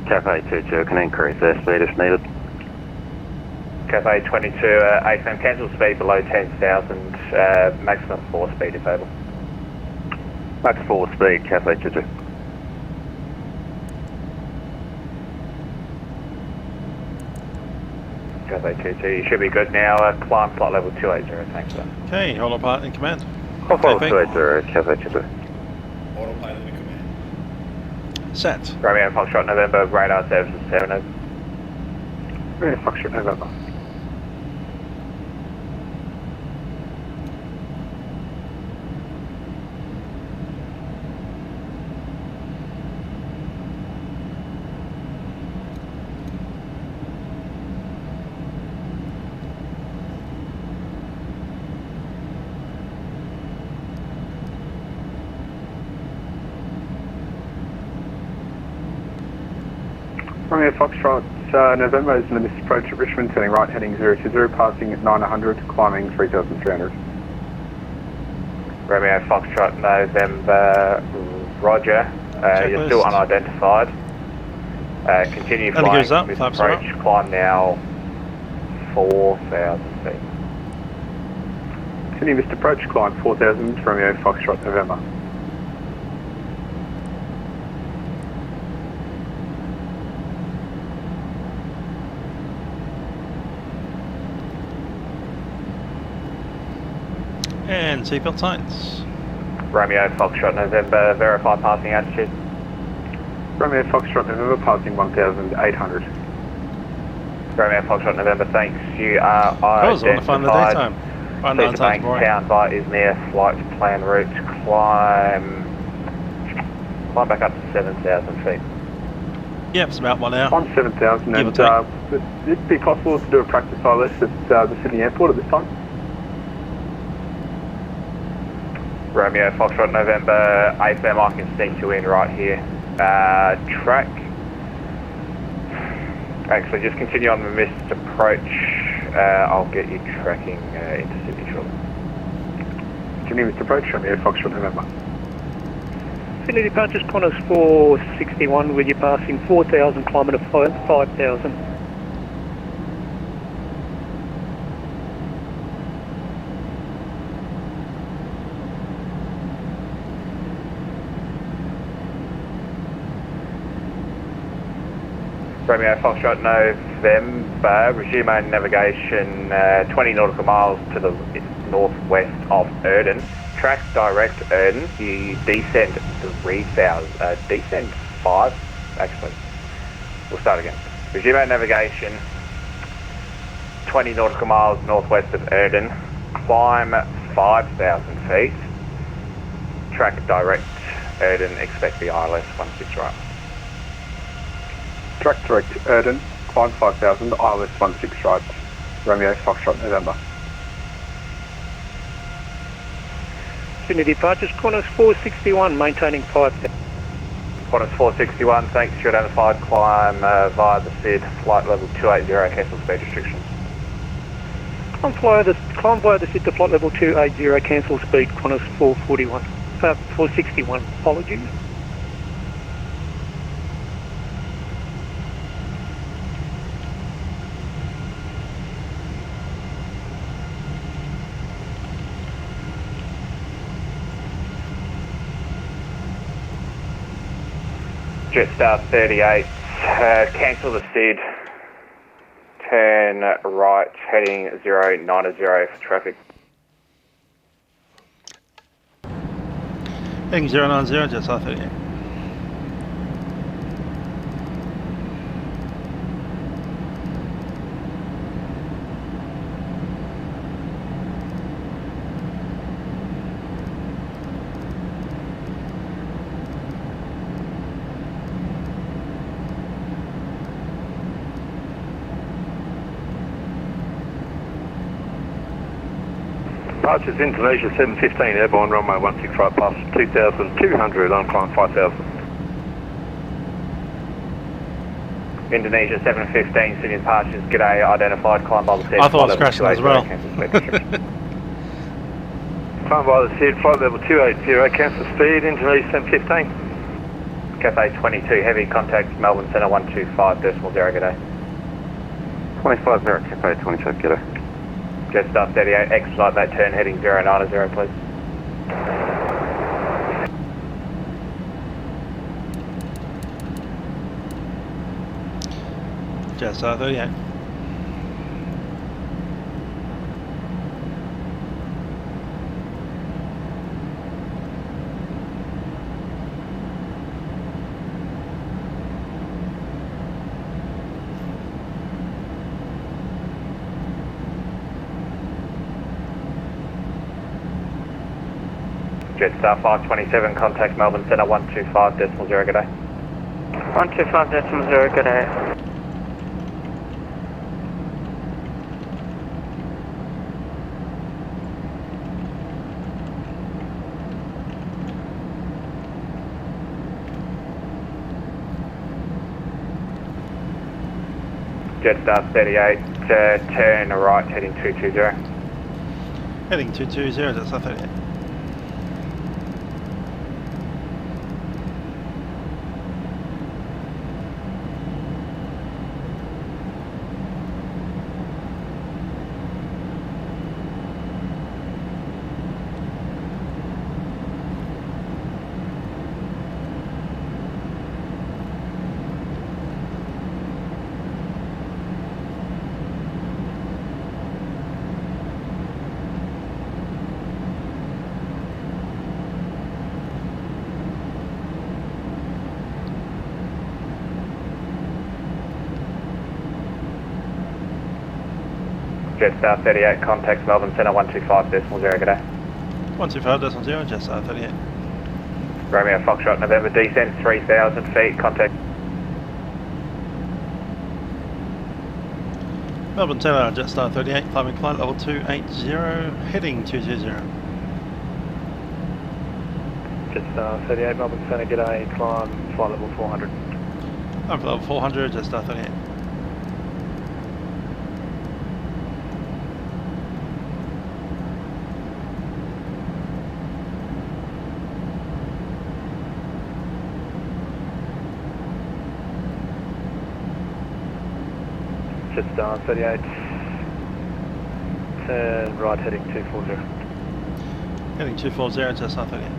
Cathay 22 can increase airspeed if needed. Cathay 22, AFM cancel speed below 10,000, maximum 4 speed if able. Max 4 speed, Cathay 22. Cathay 22, you should be good now, climb flight level 280, thanks sir. Okay, autopilot in command. Flight 280, Cathay 22. Autopilot in command. Set. Romeo Foxtrot November, radar services 7 over. Romeo Foxtrot November. Romeo Foxtrot November is in the missed approach at Richmond, turning right heading 020, passing at 900, climbing 3,300. Romeo Foxtrot November, roger, you're still unidentified. Continue flying missed approach, climb now 4,000 feet. Continue missed approach, climb 4,000, Romeo Foxtrot November. And seatbelt signs. Romeo Foxtrot November, verify passing altitude. Romeo Foxtrot November, passing 1,800. Romeo Foxtrot November, thanks. You are identified. Please bank town by is near flight plan route. Climb back up to 7,000 feet. Yep, it's about 1 hour. On 7,000, and would it be possible to do a practice ILS at the Sydney airport at this time? Romeo Foxtrot November, AFM, I can sneak you in right here. Track. Actually, just continue on the missed approach. I'll get you tracking into Sydney shortly. Continue missed approach, Romeo Foxtrot November. Sydney departures Qantas 461 with you passing 4,000, climbing to 5,000. Romeo Foxtrot November, resume our navigation 20 nautical miles to the northwest of Erden. Track direct Erden, you descend 3,000, descend 5, actually. We'll start again. Resume our navigation 20 nautical miles northwest of Erden. Climb 5,000 feet. Track direct Erden, expect the ILS 16 right. Track direct Erden, climb 5,000, ILS 16 right, Romeo Foxtrot November. Sydney departures Qantas 461, maintaining 5,000. Qantas 461, thanks, you're identified, climb via the SID, flight level 280, cancel speed restrictions. Climb via the SID to flight level 280, cancel speed, Qantas 461, apologies. Jetstar 38, cancel the SID. Turn right, heading 090 for traffic. Heading 090, Jetstar 38. Departures Indonesia 715, airborne runway 16 right past 2,200 on climb 5,000. Indonesia 715, Sydney departures, g'day, identified, climb by the SID. I thought it was crashing as well. Climb by the SID, flight level 280, cancel speed, Indonesia 715. Cafe 22, heavy contact, Melbourne Centre 125.0, g'day. 250, Cafe 22, g'day. Jetstar 38, expedite that turn, heading 090, please. Jetstar 38. Jetstar 527, contact Melbourne Centre 125.0, g'day. 125.0, g'day. Jetstar 38, turn right, heading 220. Heading 220, Jetstar 38. Jetstar 38, contacts Melbourne Centre 125.0, g'day. 125.0, Jetstar 38. Romeo Foxtrot, November, descent 3,000 feet, contact. Melbourne Centre, Jetstar 38, climbing flight level 280, heading 220. Jetstar 38, Melbourne Centre, g'day, climb flight level 400. Climb level 400, Jetstar 38. Jetstar 38, turn right heading 240. Heading 240, Jetstar 38.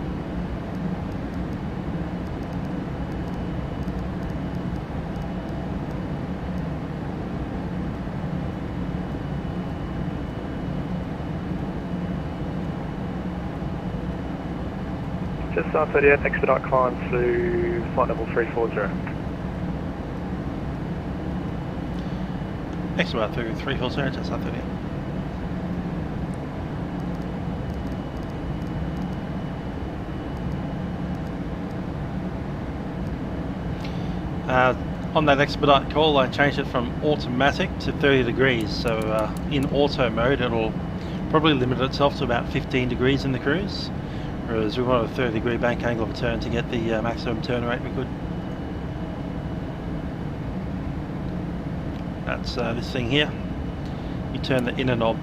Jetstar 38, expedite climb to flight level 340. Expedite through 340, Jetstar 38. On that expedite call, I changed it from automatic to 30 degrees. So in auto mode, it'll probably limit itself to about 15 degrees in the cruise. Whereas we want a 30 degree bank angle of turn to get the maximum turn rate we could. That's this thing here. You turn the inner knob,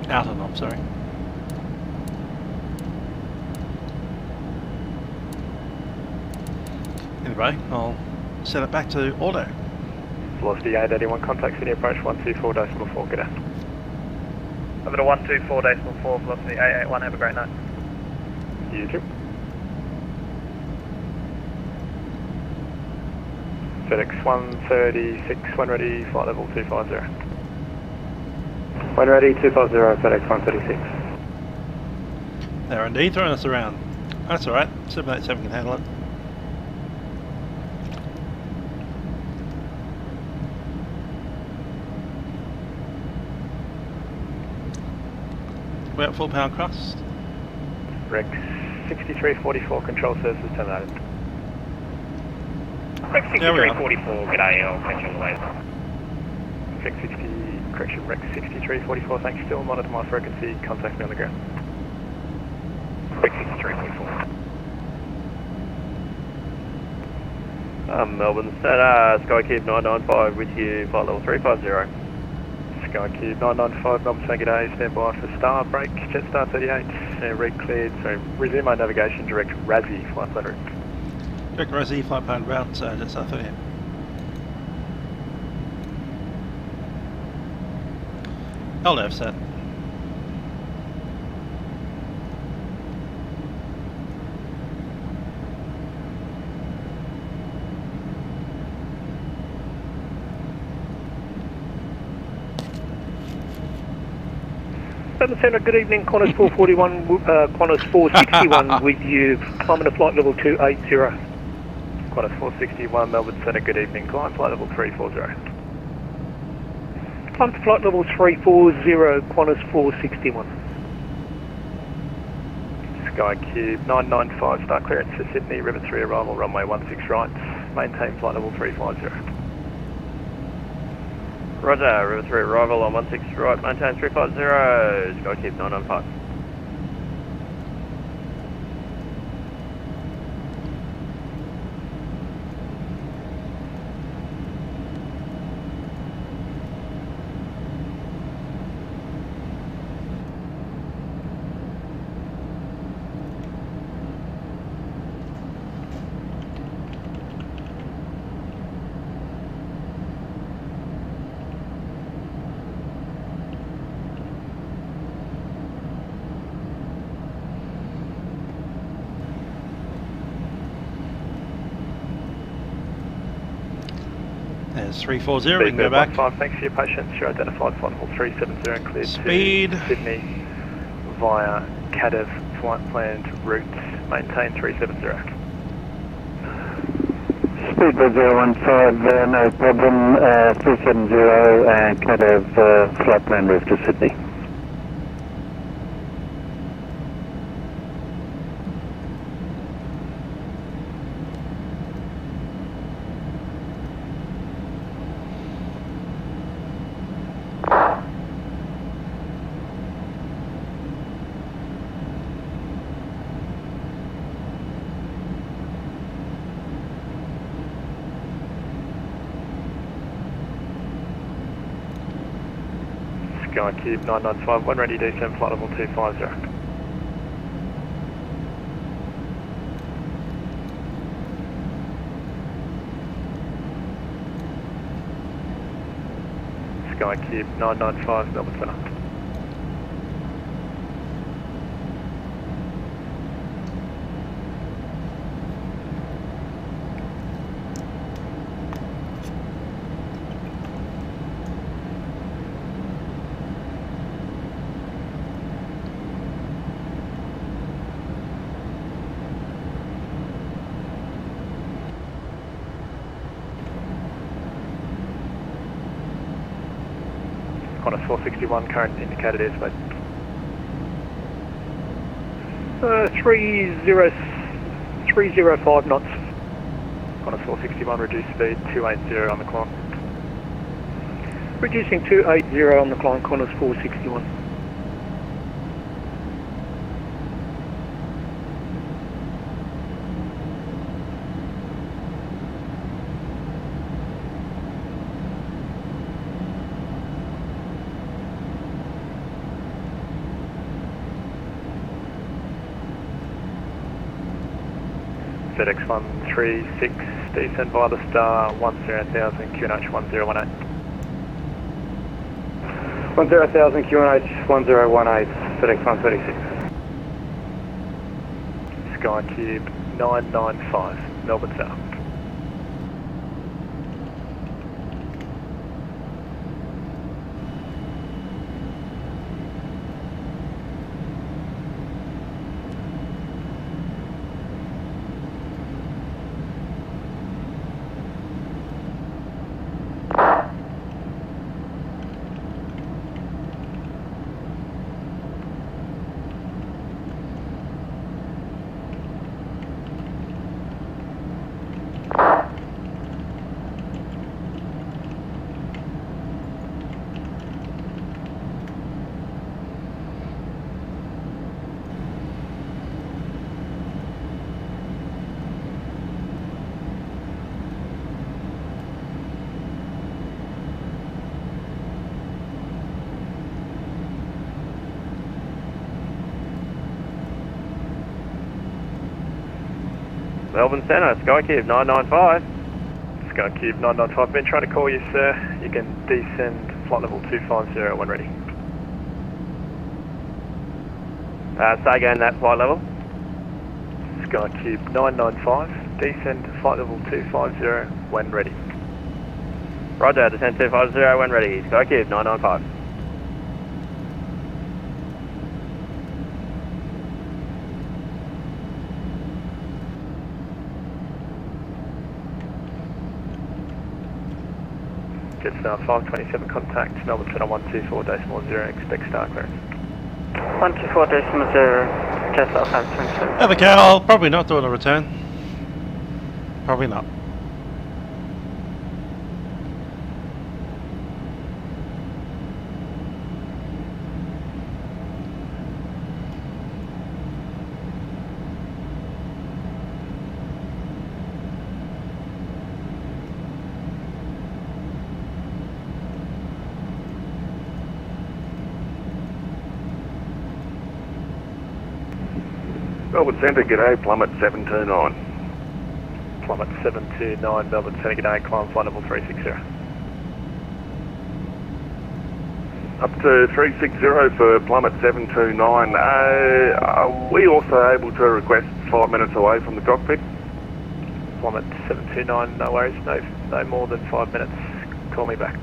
outer knob, sorry. Anyway, I'll set it back to auto. Velocity 881, contact Sydney approach 124.4, g'day. Over to 124.4, velocity 881, have a great night. You too. FedEx 136, when ready, flight level 250. When ready, 250, FedEx 136. They're indeed throwing us around. That's alright, 787 can handle it. We're at full power cross. Rex 6344, control services terminated. Rex 6344, g'day, I'll catch you on the way. Rex 6344, thanks, still monitor my frequency, contact me on the ground. Rex 6344. Melbourne, Skycube 995 with you, flight level 350. Skycube 995, Melbourne, g'day, stand by for star break, Jetstar 38, red cleared, so resume my navigation, direct Razzie, flight plan route. Direct Razzie, flight plan route, Jetstar 38. LNAV set. Melbourne Centre, good evening, Qantas 441, Qantas 461 with you, climbing to flight level 280. Qantas 461, Melbourne Centre, good evening, climb flight level 340. Climb to flight level 340, Qantas 461. Skycube 995, start clearance for Sydney, River 3 arrival, runway 16 right, maintain flight level 350. Roger, River 3 arrival on 16 right, maintain 350, Skycube 995. There's 340, we can go back. Thanks for your patience, you're identified flight level 370 and cleared Speed. to Sydney via CADEV flight planned route, maintain 370. Speedbird 015, no problem, 370 and CADEV flight plan route to Sydney. Skycube 995, when ready, descend flight level 250. Skycube 995, Melbourne Centre. Qantas 461, current indicated airspace. 305 knots. Qantas 461, reduce speed, 280 on the climb. Reducing 280 on the climb, Qantas 461. FedEx 136, descend by the star, 10,000 QNH 1018. 10,000 QNH 1018, FedEx 136. Skycube 995, Melbourne South. Melbourne Centre, Skycube 995. Skycube 995, been trying to call you, sir. You can descend flight level 250 when ready. Say again that flight level. Skycube 995, descend flight level 250 when ready. Roger, descend 250 when ready. Skycube 995. Jetstar 527, contact Melbourne Centre 124.0, expect star clearance. 124.0, Jetstar 527. Have a cow, probably not doing a return. Probably not. Melbourne Centre, g'day, plummet 729. Plummet 729, Melbourne Centre, g'day, climb flight level 360. Up to 360 for plummet 729. Are we also able to request 5 minutes away from the cockpit? Plummet 729, no worries, no more than 5 minutes. Call me back.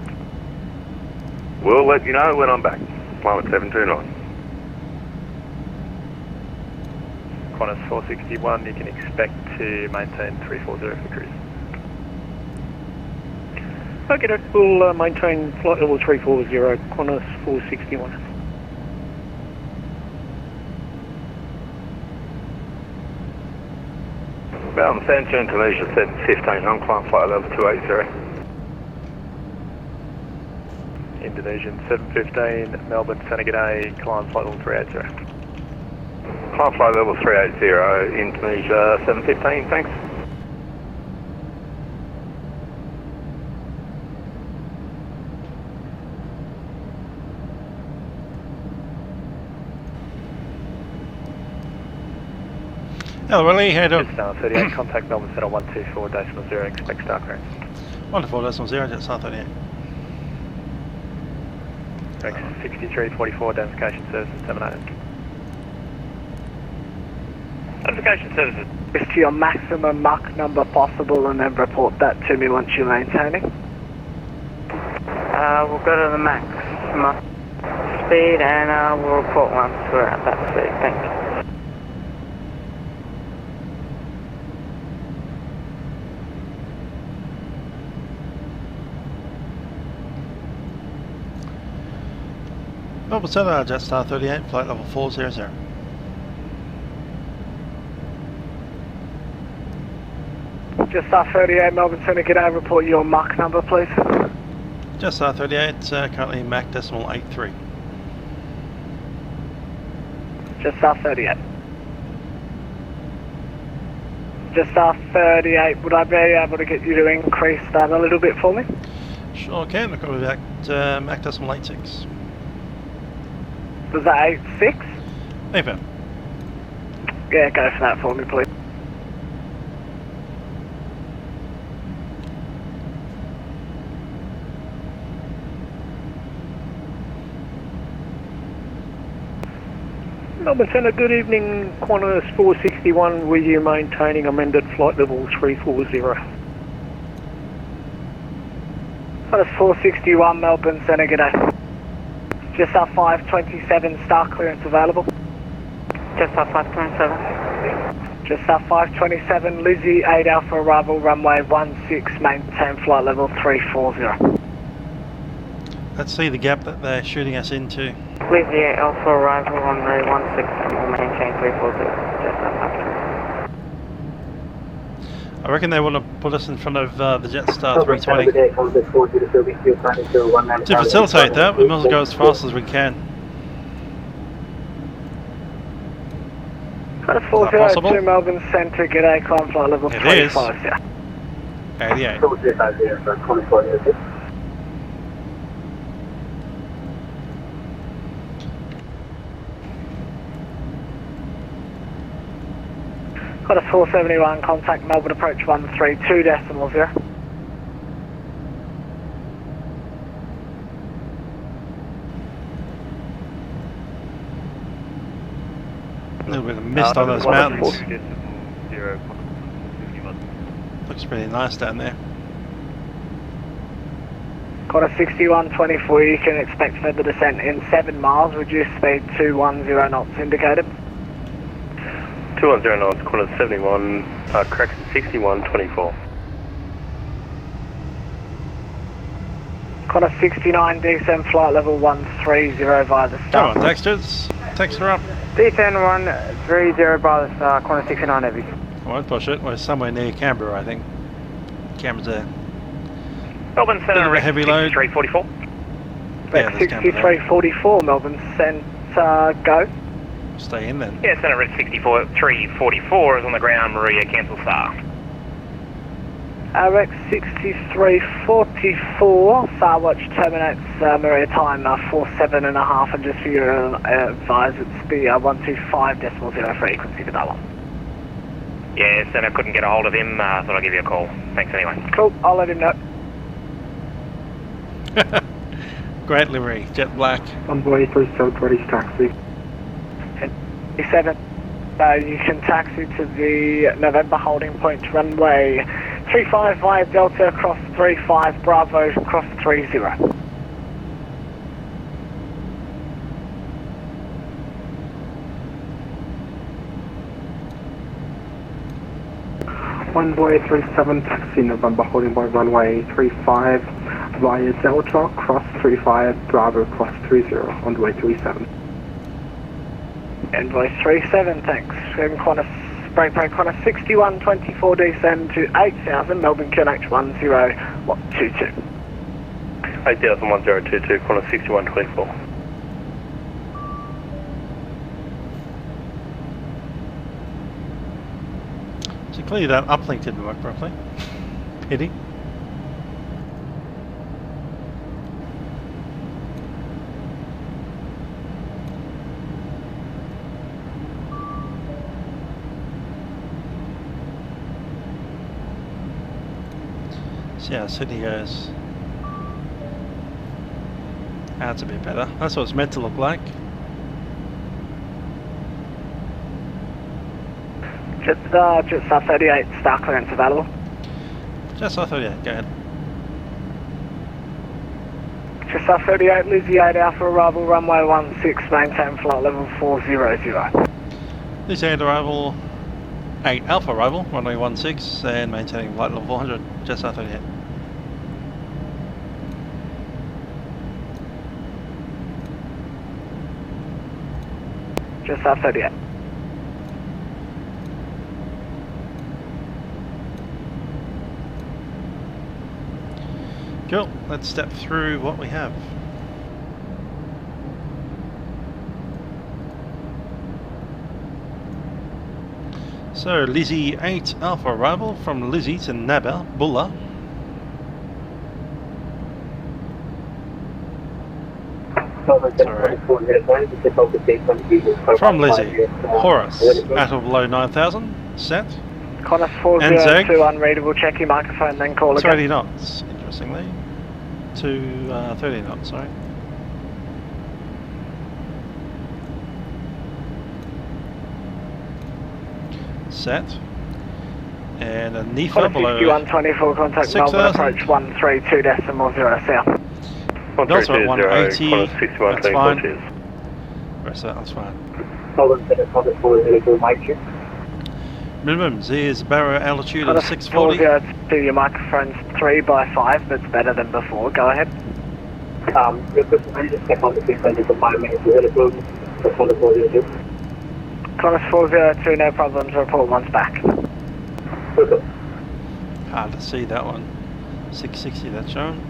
We'll let you know when I'm back. Plummet 729. Qantas 461, you can expect to maintain 340 for cruise. Okay, we'll maintain flight level 340, Qantas 461. Melbourne Centre, Indonesia 715, on climb flight level 280. Indonesian 715, Melbourne Centre, g'day, climb flight level 380. Climb flight level 380, Indonesia 715, thanks. Hello, Willie, how you doing? Jetstar 38, contact Melbourne Centre 124.0, expect star clearance. 124.0, Jetstar 38. Correct, 6344, identification services 78. Identification services. To your maximum Mach number possible and then report that to me once you're maintaining. We'll go to the max Mach speed and we'll report once we're at that speed. Thank you. Melbourne Centre, Jetstar 38, flight level 400. Jetstar 38, Melbourne Centre, g'day, report your Mach number please. Jetstar 38, currently Mach decimal 83. Jetstar 38. Jetstar 38, would I be able to get you to increase that a little bit for me? Sure can, I've got to be back Mach decimal 86. Was that 86? Maybe. Yeah, go for that for me please. Melbourne Centre, good evening, Qantas 461 with you maintaining amended flight level 340. Qantas 461, Melbourne Centre, g'day. Jetstar 527, star clearance available. Jetstar 527. Jetstar 527, Lizzie 8 Alpha arrival, runway 16, maintain flight level 340. Let's see the gap that they're shooting us into. Lizzie 8 Alpha arrival, runway 16 and we'll maintain 340. Jetstar 527. I reckon they want to put us in front of the Jetstar 320. To facilitate that, we must go as fast as we can. Qantas 402, Melbourne Centre, g'day, climb flight level 25. It is. 88. Got a 471, contact Melbourne approach 132.0. A little bit of mist on those mountains. 0. Looks pretty nice down there. Got a 6124, you can expect further descent in 7 miles, reduced speed 210 knots indicated. 210 knots, quarter 71, correction 6124. Got a 69 descent, flight level 130 via the Come start. on, Dexters. Texter up. Descent 130 by the start, corner 69 heavy. I won't push it. We're somewhere near Canberra, I think. Canberra's there. Melbourne Bit of Centre, a heavy load. 6344. Yeah, there's Canberra there. 6344, Melbourne Centre, go. Stay in then. Yeah, Centre Red 6344 is on the ground, Maria, cancel star. Orbx 6344, Starwatch terminates Maria time 47.5, and just for your advise, it's the 125.0 frequency for that one. Yeah, Centre couldn't get a hold of him, thought I'd give you a call. Thanks anyway. Cool, I'll let him know. Great livery, jet black. Runway 3720 taxi. 7. You can taxi to the November holding point, runway 35 via Delta, cross 35, Bravo, cross 30. Runway 37 taxi November holding by runway 35 via Delta, cross 35, Bravo, cross 30, on the way 37. Envoy 37, thanks. Break corner 6124, descend to 8000, Melbourne QNH 1022. 8000 1022, corner 6124. So clearly that uplink didn't work properly. Pity. See how Sydney goes. That's a bit better. That's what it's meant to look like. Jetstar 38, star clearance available. Jetstar 38, go ahead. Jetstar 38, Lizzie 8 Alpha arrival, runway 16, maintain flight level 400. Lizzie 8 arrival, 8 Alpha arrival, runway 16, and maintaining flight level 400, Jetstar 38. Jetstar 38. Cool, let's step through what we have. So, Lizzie 8 Alpha arrival from Lizzie to Naba, Bulla. Sorry. From Lizzie, Horus, out of low 9000, set. Qantas 402, unreadable, check your microphone, then call again. 30 knots, interestingly. To 30 knots, sorry. Set. And a NIFA below 6124, contact Melbourne approach 132.0 south. Also at 180, that's fine. The rest of that's fine. Minimums is barrow altitude of 640. 402, your microphone's 3 by 5, but it's better than before. Go ahead. Qantas 402, no problems, report once back. Hard to see that one. 660 that's shown.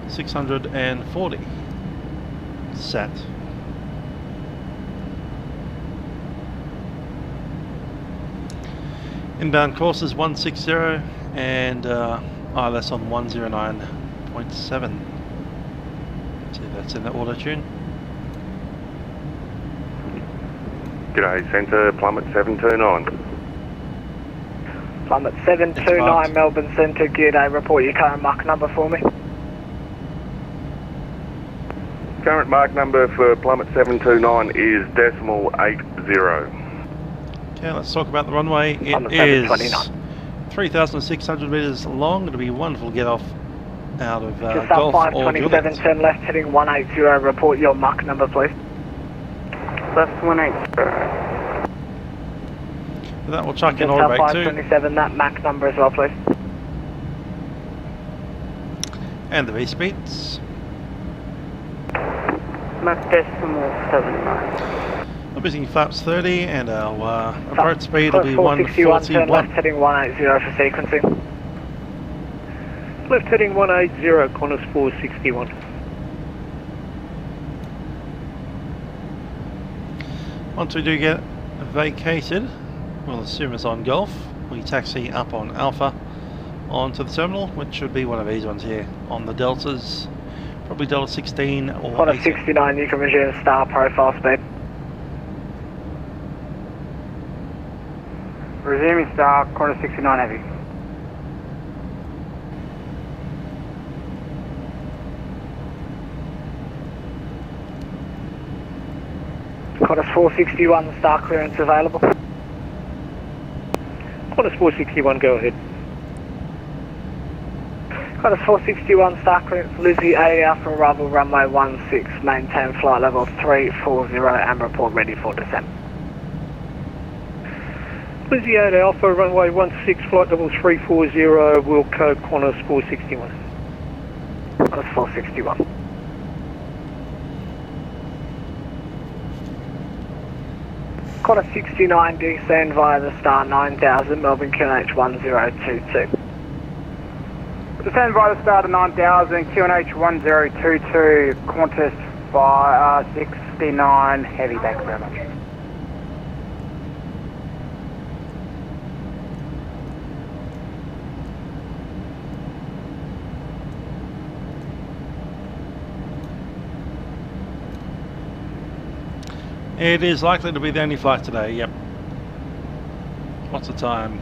$640 set. Inbound course is 160 and ILS on 109.7. See, that's in the auto tune. G'day, Centre, Plummet 729. Plummet 729 Melbourne Centre, g'day, report your current Mach number for me. Current Mach number for Plummet 729 is .80. Okay, let's talk about the runway. It is 3,600 metres long. It'll be wonderful to get off out of Just Gulf up or 527, turn left heading 180, report your Mach number please. Left 180. That will chuck in Just up Orbx 527, that Mach number as well please. and the V speeds. Mach decimal 79. I'm using flaps 30 and our approach speed will be 461, turn left 141. heading 180 for sequencing. Left heading 180, Qantas 461. Once we do get vacated, we'll assume it's on Gulf. We taxi up on Alpha onto the terminal, which should be one of these ones here on the Deltas. Probably Delta 16 or Qantas 69, you can resume star profile speed. Resuming star, Qantas 69 heavy. Qantas 461, star clearance available. Qantas 461, go ahead. Qantas 461, star clearance, Lizzie 8 Alpha Arrival runway 16, maintain flight level 340 and report ready for descent. Lizzie 8 Alpha, runway 16, flight level 340, will code Qantas 461. Qantas 461. Qantas 69, descend via the star 9000, Melbourne QNH 1022. Descend via the star to 9000, QNH 1022, Qantas 69 heavy, thanks very much. It is likely to be the only flight today, yep. What's the time?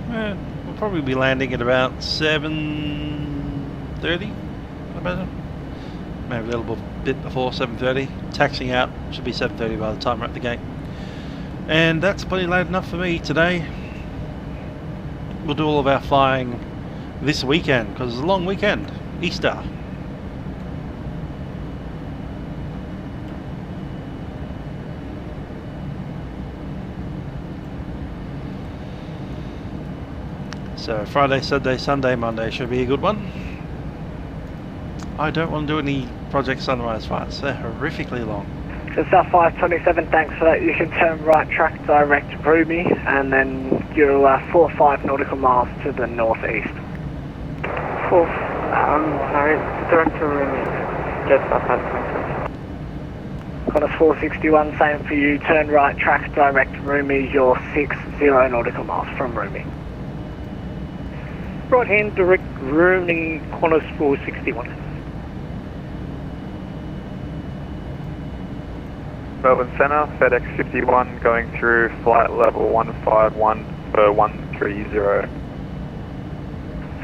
We'll probably be landing at about 7:30, I imagine. Maybe a little bit before 7:30. Taxiing out should be 7:30 by the time we're at the gate. And that's plenty late enough for me today. We'll do all of our flying this weekend, because it's a long weekend. Easter. So Friday, Saturday, Sunday, Monday should be a good one. I don't want to do any Project Sunrise flights. They're horrifically long. Just up 527, thanks for that. You can turn right track direct Rumi and then you're 4 or 5 nautical miles to the northeast. Sorry, direct to Rumi. Jetstar 527. Qantas 461, same for you. Turn right track direct Rumi. You're 60 nautical miles from Rumi. Right hand direct Rumi, Qantas 461. Melbourne Centre, FedEx 51 going through flight level 151 for 130.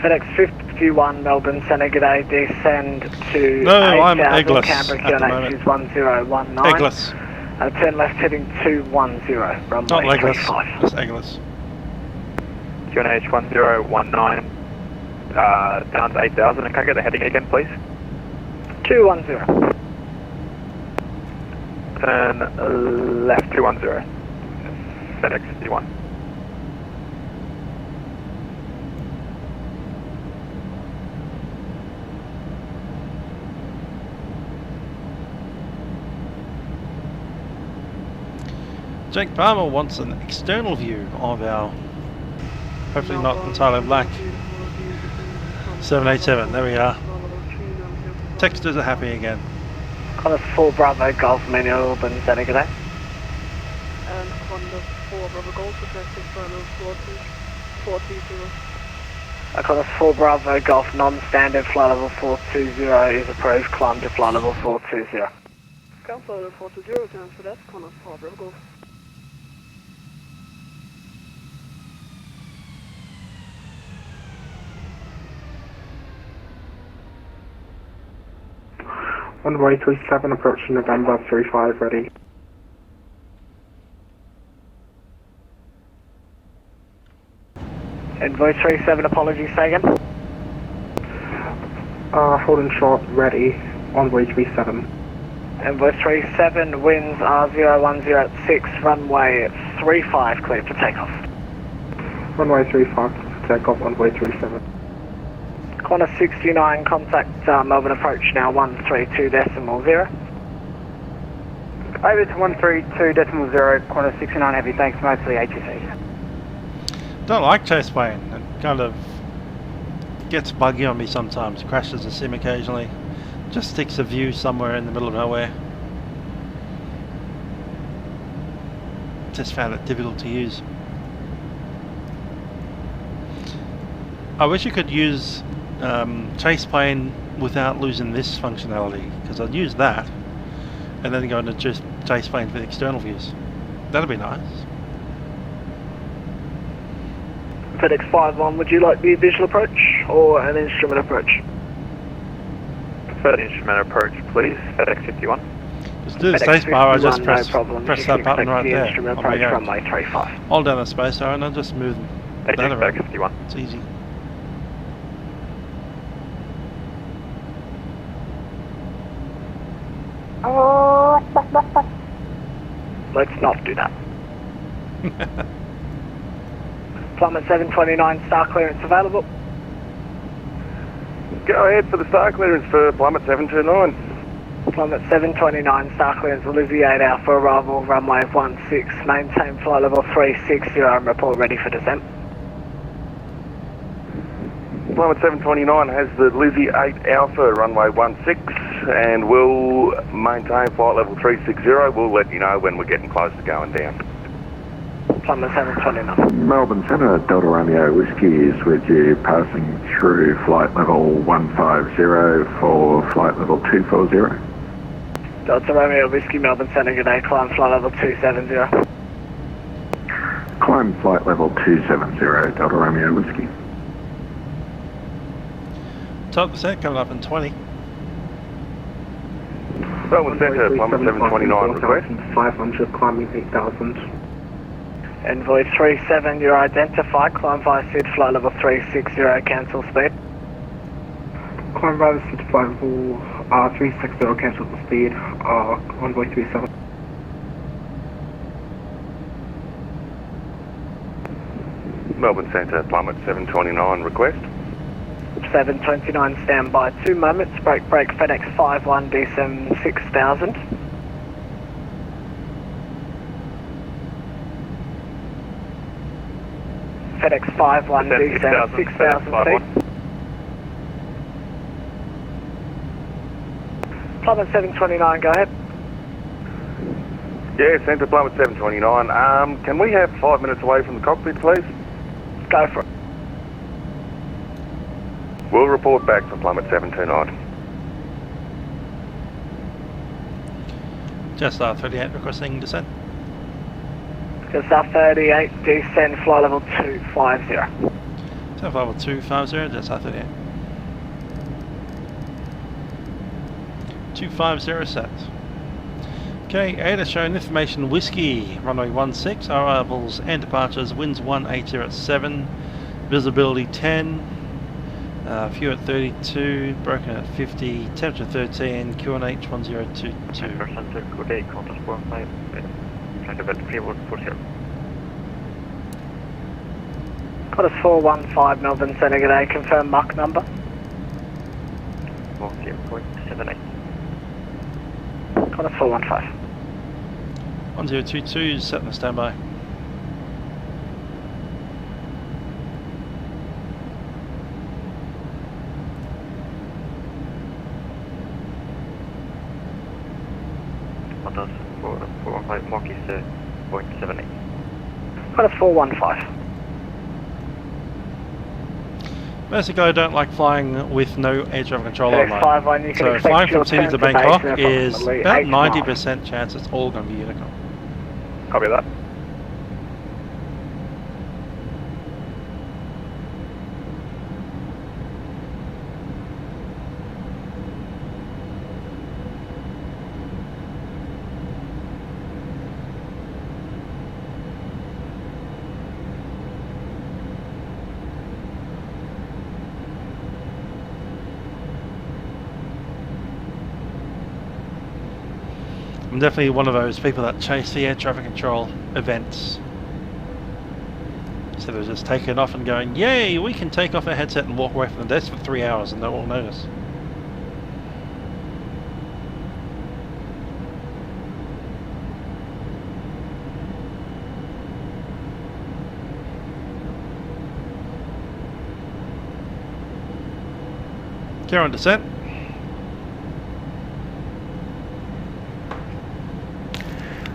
FedEx 51, Melbourne Centre, g'day, descend to No, I'm 8000, eggless Canberra at the moment. QNH is 1019. Eggless. Turn left heading 210, runway Not legless, 35. just eggless. QNH 1019 down to 8000, and can I get the heading again please? 210. Turn left 210. FedEx 51. Jake Palmer wants an external view of our, hopefully not entirely black, 787. There we are. Texters are happy again. Qantas 4 Bravo Golf Melbourne Centre, g'day. And Qantas 4 Bravo Golf, effective final 420. Qantas 4 Bravo Golf non-standard flight level 420 is approved, climb to flight level 420. Golf level 420, turns for that, Qantas 4 Bravo Golf. Runway 37, approaching November 35, ready. Envoy 37, apologies, say again. Holding short, ready. Envoy 37. Envoy 37, winds R010 at 6, runway 35, clear for takeoff. Runway 35, takeoff, Envoy 37. Corner 69, contact Melbourne approach now 132.0. Over to 132.0, corner 69 heavy, thanks, mostly ATC. Don't like chase plane. It kind of gets buggy on me sometimes. Crashes the sim occasionally. Just sticks a view somewhere in the middle of nowhere. Just found it difficult to use. I wish you could use chase plane without losing this functionality, because I'd use that and then go into just chase plane for the external views. That'd be nice. FedEx 51, would you like the visual approach or an instrument approach? Prefer the instrument approach, please. FedEx 51. Just do the FedEx space bar, I just 51, press, no problem. press You that can button right expect the there. instrument on my approach Yoke. runway 35. Hold down the space bar and I'll just move that around. FedEx 51. It's easy. Let's not do that. Plummet 729, star clearance available. Go ahead for the star clearance for Plummet 729. Plummet 729, star clearance, Lizzie 8 Alpha, arrival runway 16, maintain flight level 360 and report ready for descent. Plummet 729 has the Lizzie 8 Alpha, runway 16, and we'll maintain flight level 360. We'll let you know when we're getting close to going down. Plummet 729. Melbourne Centre, Delta Romeo Whiskey is with you, passing through flight level 150 for flight level 240. Delta Romeo Whiskey, Melbourne Centre, good day, climb flight level 270. Climb flight level 270, Delta Romeo Whiskey. Top percent coming up in 20. Melbourne Centre, Plummet 729 request. 500, climbing 8,000. Envoy 37, you're identified, climb via SID, flight level 360, cancel speed. Climb via SID, flight level 360, cancel the speed, Envoy 37. Melbourne Centre, Plummet 729 request. 729, stand by 2 moments, break FedEx 51, descend 6000. FedEx 51, descend 6000 feet. Plummet 729, go ahead. Yeah, Centre Plummet 729. Can we have 5 minutes away from the cockpit, please? Go for it. We'll report back for Plummet 729. Jetstar 38 requesting descent. Jetstar 38, descend flight level 250. Descent level 250, Jetstar 38. 250 set. Okay, ADA showing information whiskey, runway 16, arrivals and departures, winds 180 at 7, visibility 10, fuel at 32, broken at 50, temperature 13, QNH 1022. Good day, Qantas 45, flight level 3140. Qantas 415, Melbourne Centre, good day, confirm Mach number. 0.78. Qantas 415. 1022, set on standby. Qantas 415, Mach is 0.78. Qantas 415. Basically, I don't like flying with no air traffic control on mine. 51, you can So expect flying your from Sydney to turn to Bangkok base in is approximately about 8 miles. 90% chance it's all going to be Unicom. Copy that. I'm definitely one of those people that chase the air traffic control events. So they're just taking off and going, yay, we can take off our headset and walk away from the desk for 3 hours and no one will notice. Clear on descent.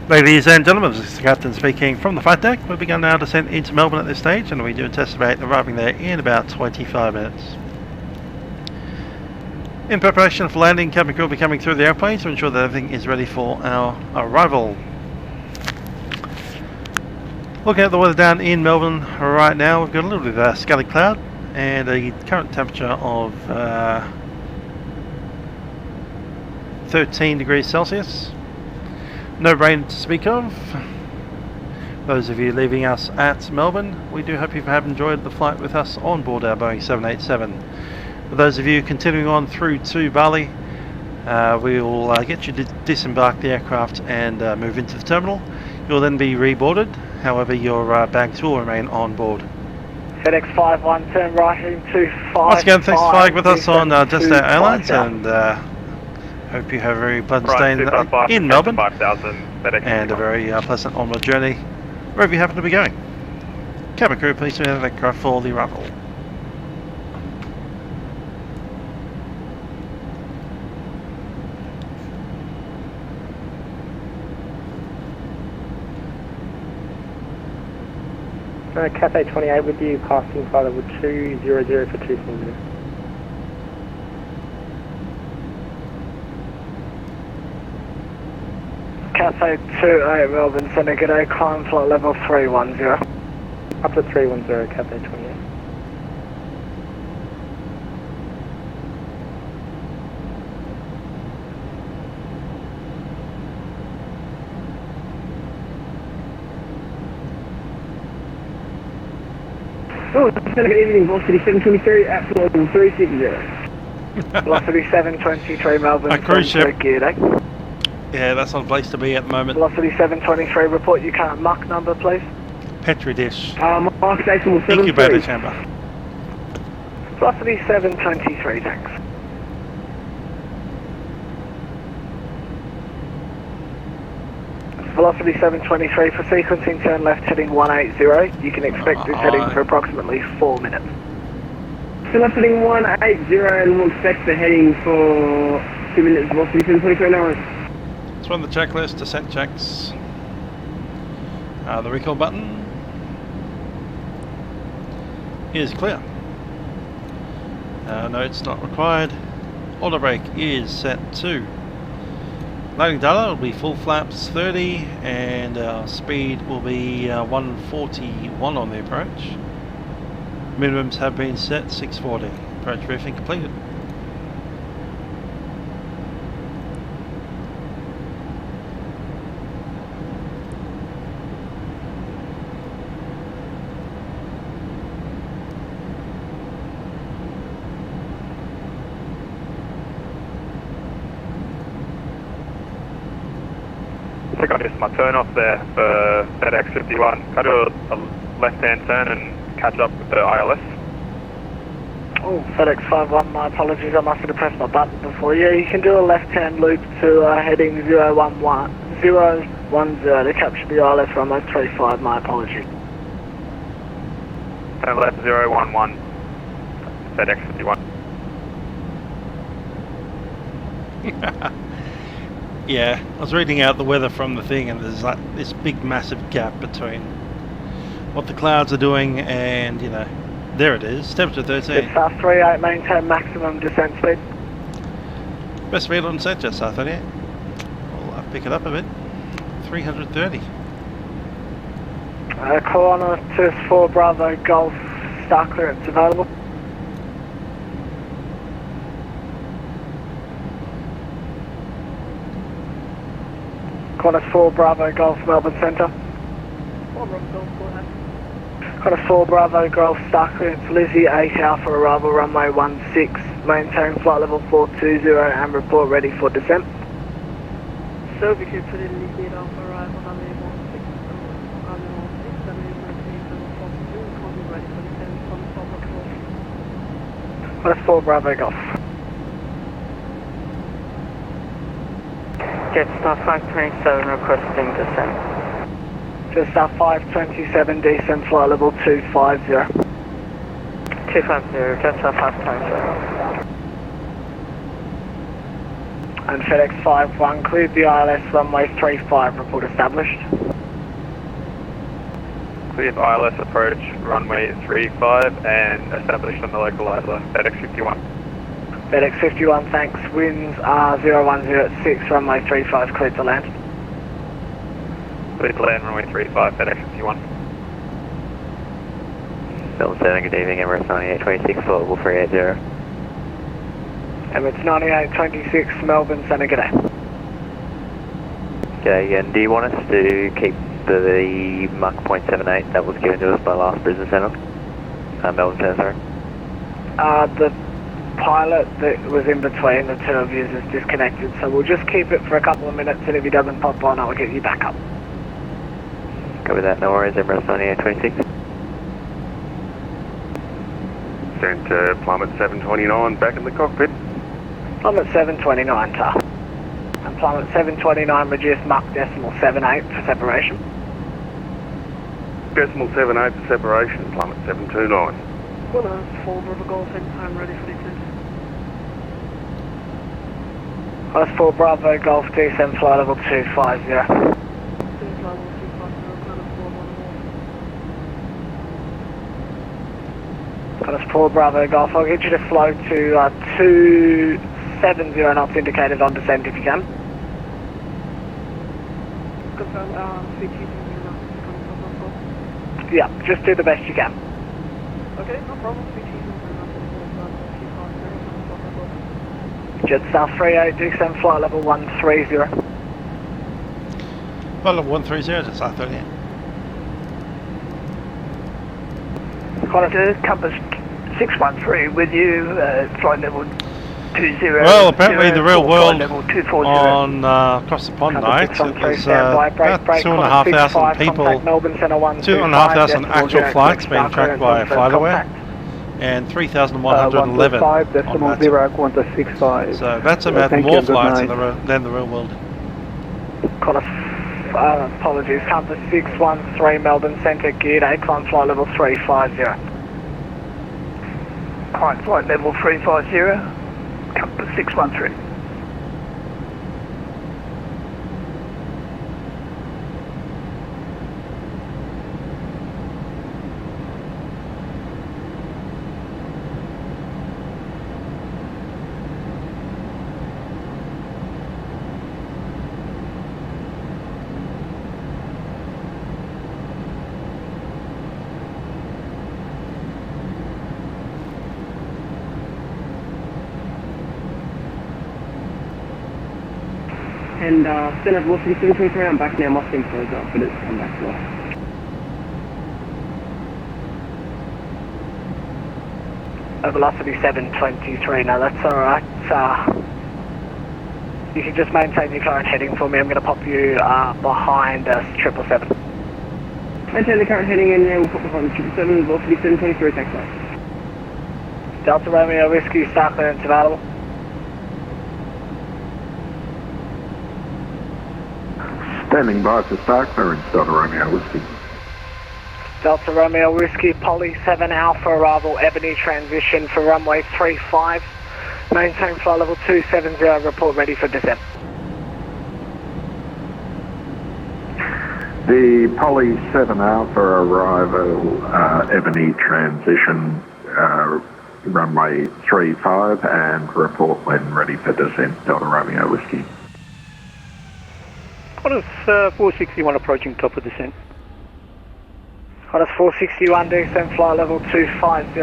Ladies and gentlemen, this is the Captain speaking from the flight deck. We've begun our descent into Melbourne at this stage, and we do anticipate arriving there in about 25 minutes. In preparation for landing, cabin crew will be coming through the airplane to ensure that everything is ready for our arrival. Looking at the weather down in Melbourne right now, we've got a little bit of scaly cloud and a current temperature of 13 degrees Celsius. No rain to speak of. Those of you leaving us at Melbourne, we do hope you have enjoyed the flight with us on board our Boeing 787. For those of you continuing on through to Bali, we will get you to disembark the aircraft and move into the terminal. You'll then be reboarded, however your bags will remain on board. FedEx 51, turn right into 5. Once again, thanks for flying with us on Jetstar Airlines, and hope you have a very pleasant stay in Melbourne, and a very pleasant onward journey wherever you happen to be going. Cabin crew, please turn the aircraft for the arrival. Cathay 28 with you, passing flight level 200 for 240. Cathay 28 Melbourne, Centre, good day, climb flight level 310. Up to 310, Cathay 28. Oh, good evening, Velocity 723 at flight level 360. Velocity 723 Melbourne, cruise ship. good day. Yeah, that's not a place to be at the moment. Velocity 723, report your current Mach number, please. Petri dish. Mach station will 73. Incubator chamber. Velocity 723, thanks. Velocity 723 for sequencing, turn left heading 180. You can expect this heading for approximately 4 minutes. So left heading 180 and we'll expect the heading for 2 minutes, Velocity 723 hours. Let's run the checklist, descent checks. The recall button is clear. No, it's not required. Auto brake is set to. Landing data will be full flaps 30 and speed will be 141 on the approach. Minimums have been set 640. Approach briefing completed. I think I missed my turn off there for FedEx 51. Can I do a left-hand turn and catch up with the ILS? Oh, FedEx 51, my apologies, I must have pressed my button before. Yeah, you can do a left-hand loop to heading 010 to capture the ILS runway 35, my apologies. Turn left 011, FedEx 51. Yeah, I was reading out the weather from the thing, and there's like this big massive gap between what the clouds are doing and, you know, there it is, temperature 13. Jetstar 38, maintain maximum descent speed. Best speed on set, Jetstar 38. I'll pick it up a bit. 330. Corner 24 Bravo Golf, star clearance available. Corner 4 Bravo Golf, Melbourne Centre. 4 Bravo Golf, go ahead. Corner 4 Bravo Golf, star clearance Lizzie 8 Alpha, arrival runway 16. Maintain flight level 420 and report ready for descent. So we could put in lead off arrival on runway 16, runway 16, runway 42, call you ready for descent from Throttle Quadrant. That's 4 Bravo Golf. Jetstar 527 requesting descent. Jetstar 527 descent flight level 250. 250, Jetstar 527. And FedEx 51 cleared the ILS runway 35, report established. Cleared ILS approach runway 35 and established on the localizer, FedEx 51. FedEx 51, thanks. Winds are 010 runway 35, cleared to land. Cleared to land, runway 35, FedEx 51. Melbourne 7, good evening, Emirates 9826, flight level 380. Emirates 9826, Melbourne, Centre, g'day. Okay, and do you want us to keep the Mach .78 that was given to us by last business center? Melbourne Centre, sorry. The pilot that was in between the two of you is disconnected, so we'll just keep it for a couple of minutes, and if he doesn't pop on, I'll get you back up. Copy that, no worries, Emirates 9826. Sent Plummet 729 back in the cockpit. Plummet 729, tar. And Plummet 729 reduce Mach decimal 78 for separation. Decimal 78 for separation, Plummet 729. Well, 4 Bravo Golf, I'm ready for descent. That's 4 Bravo Golf, descent flight level 250. Descent flight level 250, kind of 411. That's 4 Bravo Golf, I'll get you to flow to 270 knots indicated on descent if you can. Confirm, VT Yeah, just do the best you can. Okay, no problem. Jetstar 38, descent flight level 130. Flight level 130, Jetstar 38. Quality, compass 613 with you, flight level 20. Well, apparently the real world level 240. on across the pond night, it was about 2,500 people, 2,500 actual flights being tracked by FlightAware, and 3,111 on Vatsim. So Vatsim had more flights than the real world. Apologies, compass 613 Melbourne Centre, geared A, climb flight level 350. Climb flight level 350, compass 613. And center velocity 723, I'm back now, Mustang froze up, but it's come back to us. Velocity 723, no that's alright. You can just maintain your current heading for me, I'm going to pop you behind 777. Maintain the current heading and we'll pop behind the 777, velocity 723, thanks mate. Delta Romeo Whiskey, start clearance available. Standing by for start clearance, Delta Romeo Whiskey. Delta Romeo Whiskey, Poly 7 Alpha arrival, Ebony transition for runway 35. Maintain flight level 270, report ready for descent. The Poly 7 Alpha arrival, Ebony transition, runway 35 and report when ready for descent, Delta Romeo Whiskey. Qantas 461 approaching top of descent. Qantas 461, descent flight level 250.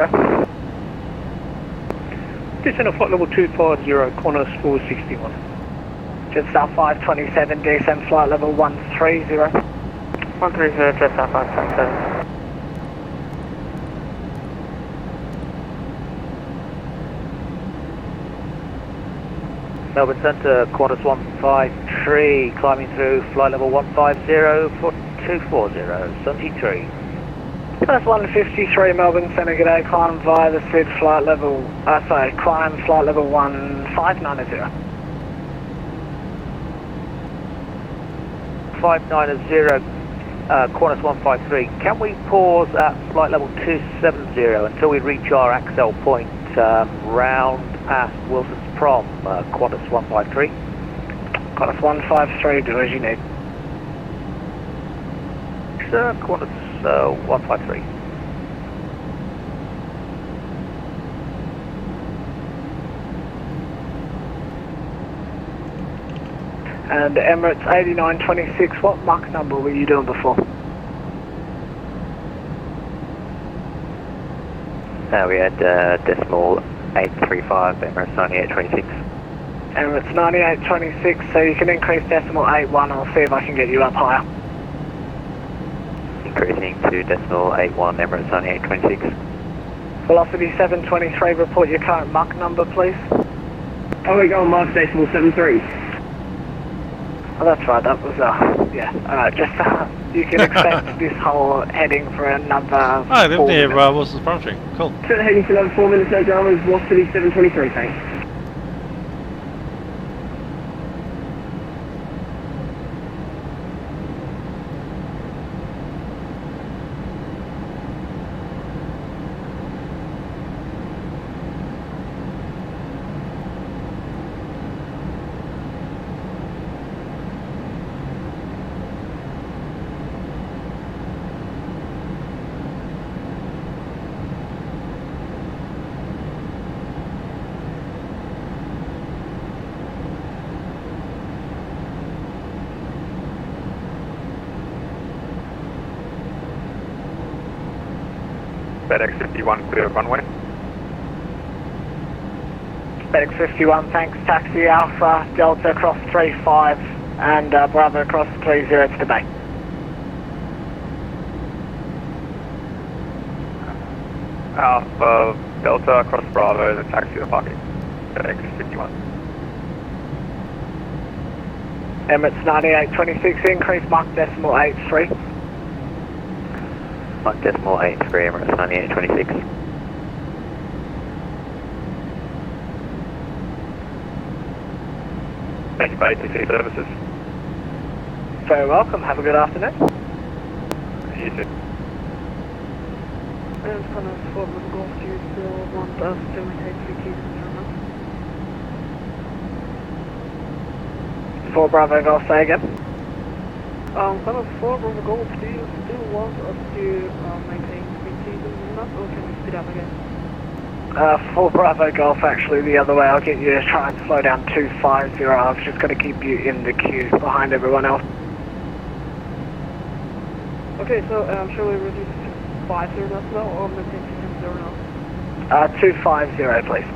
Descent of flight level 250, Qantas 461. Jetstar 527, descent flight level 130. 130, Jetstar 527. Melbourne Centre, Qantas 153, climbing through flight level 150 for 240, 73. Qantas 153, Melbourne Centre, g'day, climb via the SID flight level, climb flight level 1590. 590, Qantas 153, can we pause at flight level 270 until we reach our accel point round past Wilson's Prom, Qantas 153? Qantas 153, do as you need. Sir, Qantas 153. And Emirates 8926, what Mach number were you doing before? We had decimal 835, Emirates 9826. Emirates 9826, so you can increase decimal 81, I'll see if I can get you up higher. Increasing to decimal 81, Emirates 9826. Velocity 723, report your current Mach number, please. Oh, we go on Mach decimal 73. Oh, that's right, that was, yeah, you can expect this whole heading for another I live 4 near minutes. Wilson's Prom Street. Cool. Heading for another 4 minutes, no dramas, velocity 723, thanks. FedEx 51, clear runway. FedEx 51, thanks. Taxi Alpha, Delta cross 35 and Bravo cross 30 to the bay. Alpha, Delta, cross Bravo, the taxi to the parking. FedEx 51. Emirates 9826, increase Mach decimal 83. Mach decimal 83, Emirates 9826. Thank you for ATC services. Very welcome, have a good afternoon. You too. And Qantas 4 Golf, do you still want us to maintain 3 keys in your mouth? 4 Bravo Golf, say again. Qantas 4 Golf, do you still want us to maintain 3 keys in your mouth, or can we speed up again? 4 Bravo Golf, actually the other way, I'll get you to try and slow down 250, I've just got to keep you in the queue behind everyone else. Okay, so shall we reduce to 50 knots now, or maintain 200 knots? 250, please.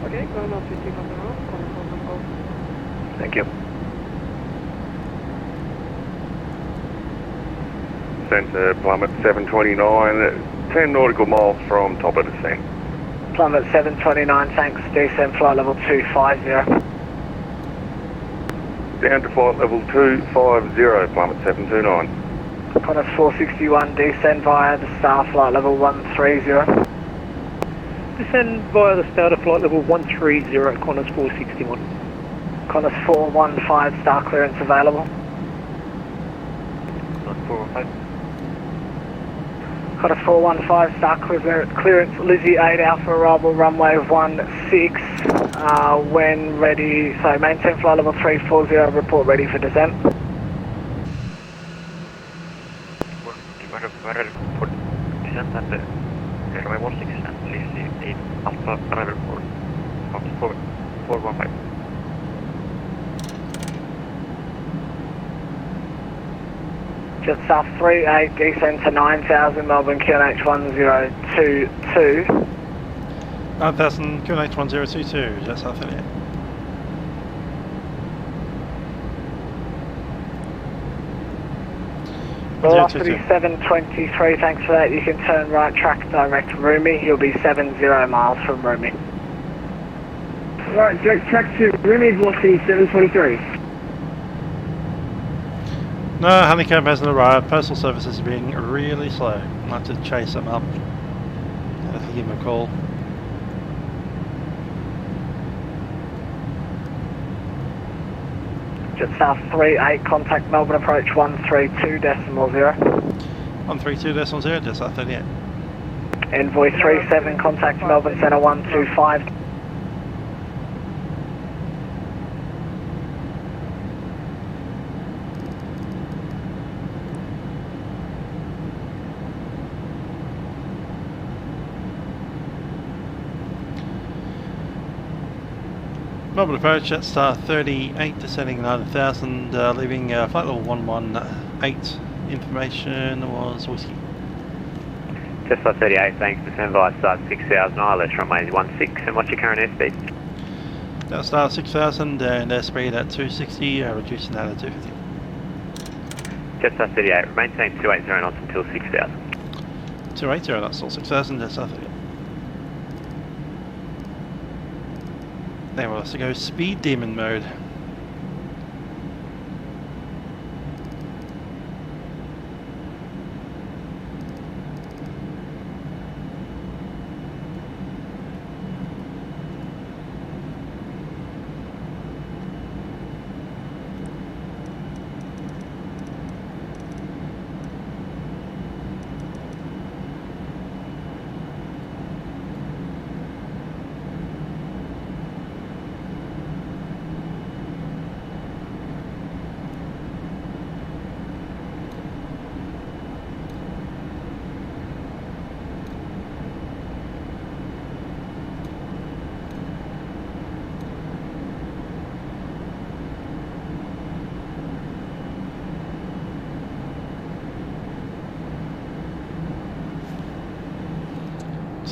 Okay, going on to 200 knots, Qantas 4 Golf. Thank you. Centre, plummet 729, 10 nautical miles from top of descent. Plummet 729, thanks. Descent flight level 250. Down to flight level 250, plummet 729. Qantas 461, descend via the Star flight level 130. Descend via the Star to flight level 130, Qantas 461. Qantas 415, Star clearance available. Qantas 415. Qantas 415, Star clearance, Lizzie 8 Alpha, arrival runway 16, when ready, so maintain flight level 340, report ready for descent. Descent at the runway 16 and Lizzie 8 Alpha, arrival for Qantas 415. Jetstar 38, descend to 9000, Melbourne QNH 1022. 9000 QNH 1022, Jetstar 38. Velocity 723, thanks for that. You can turn right track direct Rumi. You'll be 70 miles from Rumi. Right, direct track to Remy, velocity 723. No, Honeycomb hasn't arrived. Postal service is being really slow. I'll have to chase them up. I'll have to give them a call. Jetstar 38, contact Melbourne approach 132.0. 132.0, Jetstar 38. Envoy 37, contact Melbourne Centre 125. Melbourne approach, Jetstar 38, descending 9,000, leaving flight level 118. Information was whiskey. Jetstar 38, thanks, descend via start 6,000, ILS runway 16, and what's your current airspeed? Jetstar 6,000 and airspeed at 260, reducing that at 250. Jetstar 38, maintain 280 knots until 6,000. 280 knots till 6,000, Jetstar 38. Then we'll have to go speed demon mode.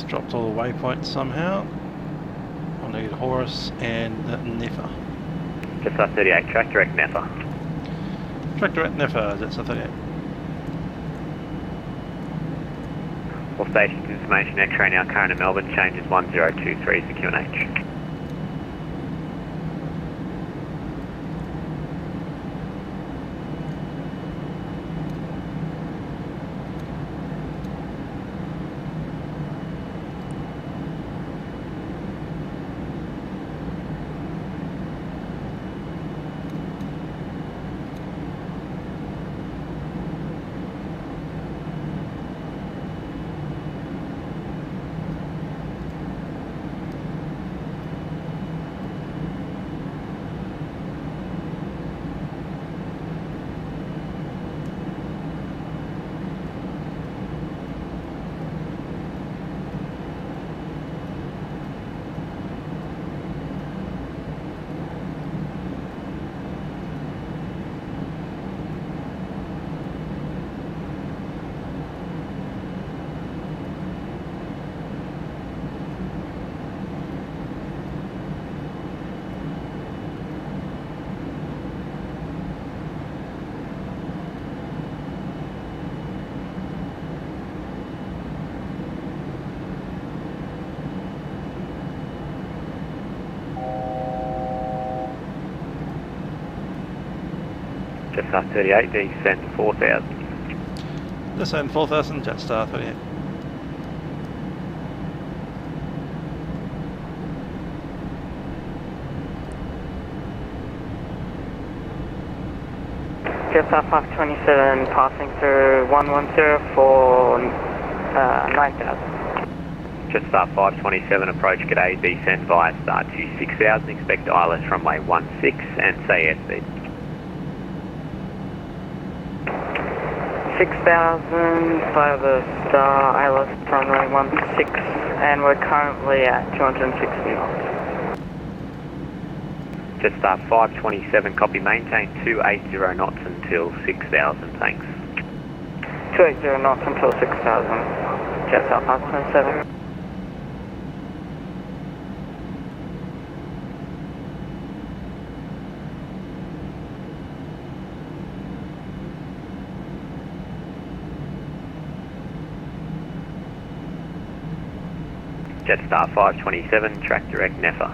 Dropped all the waypoints somehow. I need Horus and Nefer. Jetstar 38, track direct Nefer. Track direct Nefer, Jetstar 38. All stations information, X-ray now current in Melbourne, changes 1023 to QNH. Jetstar 38, descend 4,000. Descend 4,000, Jetstar 38. Jetstar 527 passing through 110 for 9,000. Jetstar 527 approach, g'day, descend via start to 6,000, expect ILS runway 16 and say airspeed. 6,000 via the Star ILS runway 16, and we're currently at 260 knots. Jetstar 527, copy, maintain 280 knots until 6,000, thanks. 280 knots until 6,000, Jetstar 527. Jetstar 527, track direct Nefer.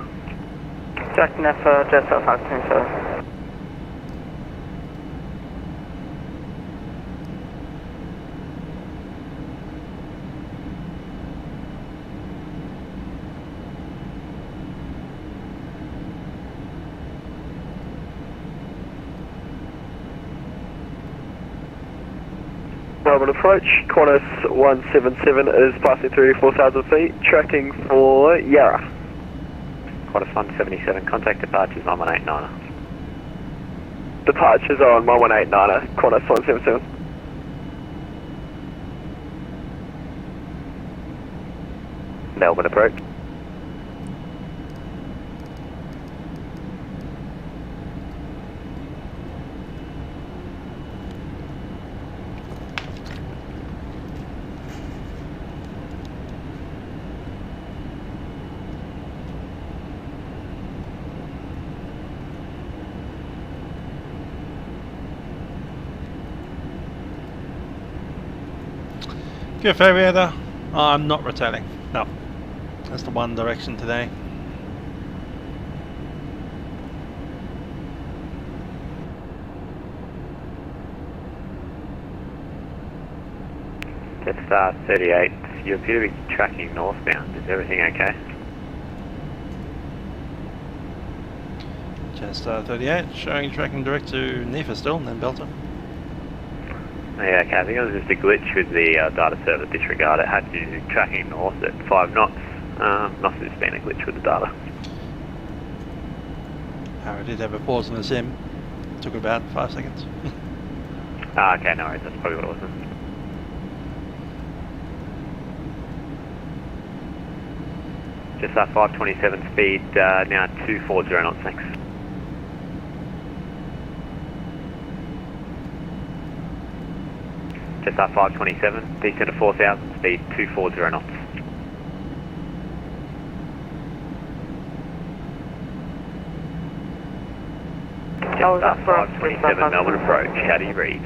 Jack Neff for Jetstar 527. Melbourne approach, Qantas 177 is passing through 4,000 feet, tracking for Yarra. Qantas 177, contact departures 1189er. Departures are on 1189er, Qantas 177. Melbourne approach. Good Fabiana. I'm not rotating. No. That's the one direction today. Jetstar 38, you appear to be tracking northbound. Is everything okay? Jetstar 38, showing tracking direct to Nefa still, and then Belter. Yeah, okay, I think it was just a glitch with the data server disregard. It had you tracking north at 5 knots. Must have just been a glitch with the data. I did have a pause in the sim. Took about 5 seconds. Okay, no worries, that's probably what it was. Just that 527 speed, now 240 knots, thanks. Just that 527, descend to 4,000, speed 240 knots. Just that 527 Melbourne approach, how do you read?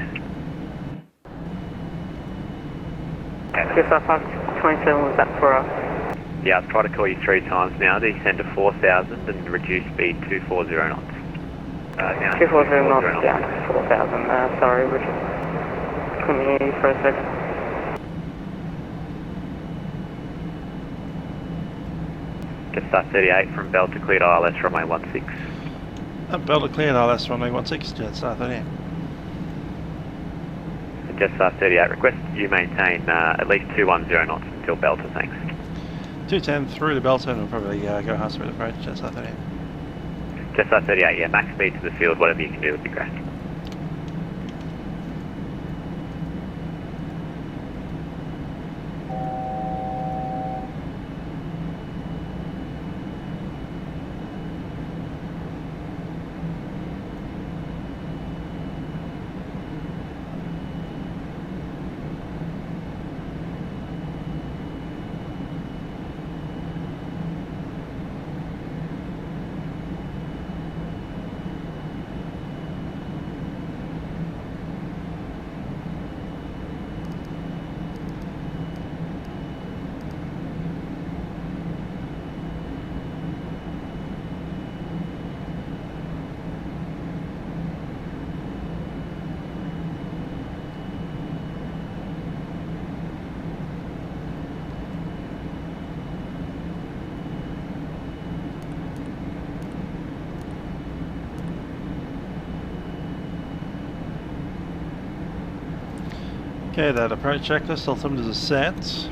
Just that 527, was that for us? Yeah, I've tried to call you 3 times now, descend to 4,000 and reduce speed 240 knots. Now 240 knots down to 4,000, sorry, we're just couldn't hear you for a second. Jetstar 38 from Belter cleared ILS runway 16. Belter cleared ILS runway 16, Jetstar 38. Jetstar 38, request you maintain at least 210 knots until Belter, thanks. 210 through the Belter and we'll probably go high speed approach, Jetstar 38. Jetstar 38, yeah, max speed to the field, whatever you can do would be great. Okay, that approach checklist altimeters are set.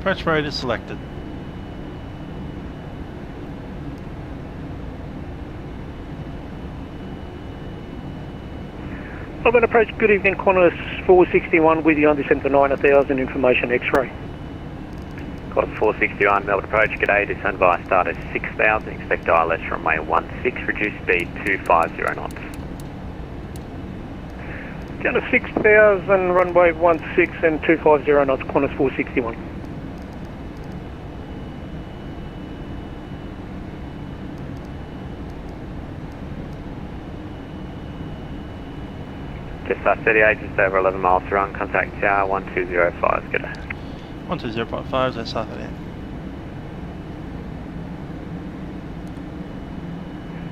Approach mode is selected. Melbourne approach, good evening, Qantas 461 with you on descent for 9,000, information X-ray. Qantas 461, Melbourne approach, g'day, descend via starter 6000, expect ILS runway 16, reduce speed 250 knots. Down to 6,000, runway 16 and 250 knots, Qantas 461. Jetstar 38, just over 11 miles to run, contact tower 1205, g'day. 120.5, Jetstar 38.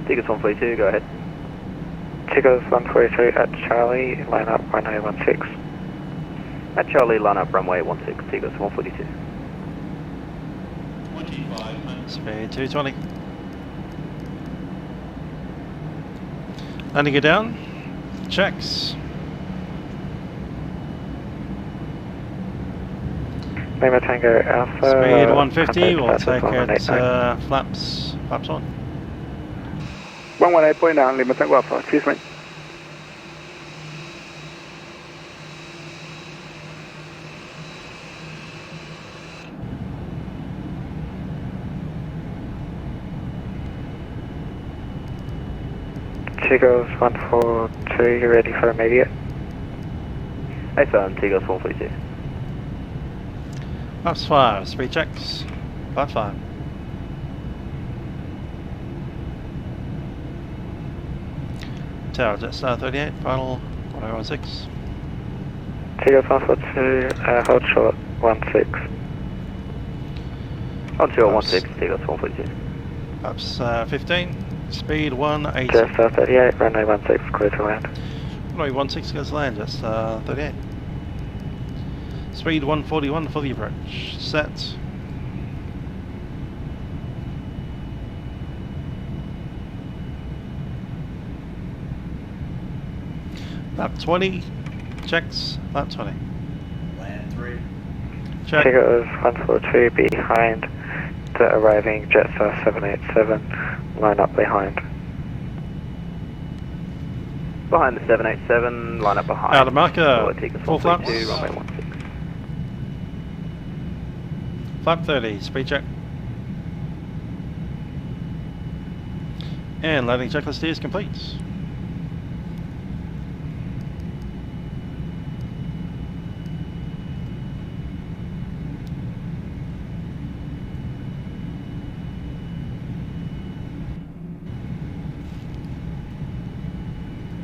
Tickets 142, go ahead. Tickets 142 at Charlie, line up runway 16. At Charlie, line up runway 16, Tickets 142. Speed 220. Landing it down. Checks. Lima Tango Alpha. Speed 150, we'll take it flaps on. 118.9, Lima Tango Alpha, excuse me. Tigos 142, you ready for immediate? Affirm, Tigos 142. Flaps 5, speed checks. Flaps 5. Tower Jetstar 38, final 1016. Tigos 142, hold short 16. On short 16, Tigos 142. Flaps 15, speed 180. Jetstar 38, runway 16, clear to land. Runway 16 goes to land, Jetstar 38. Speed 141 for the approach. Set. Lap 20. Checks. Lap 20. Land 3. Check. Tigos 142 behind the arriving Jetstar 787, line up behind. Behind the 787, line up behind. Out of marker. Tigos 4 flaps. 142, runway 16. Flap 30, speed check. And landing checklist is complete.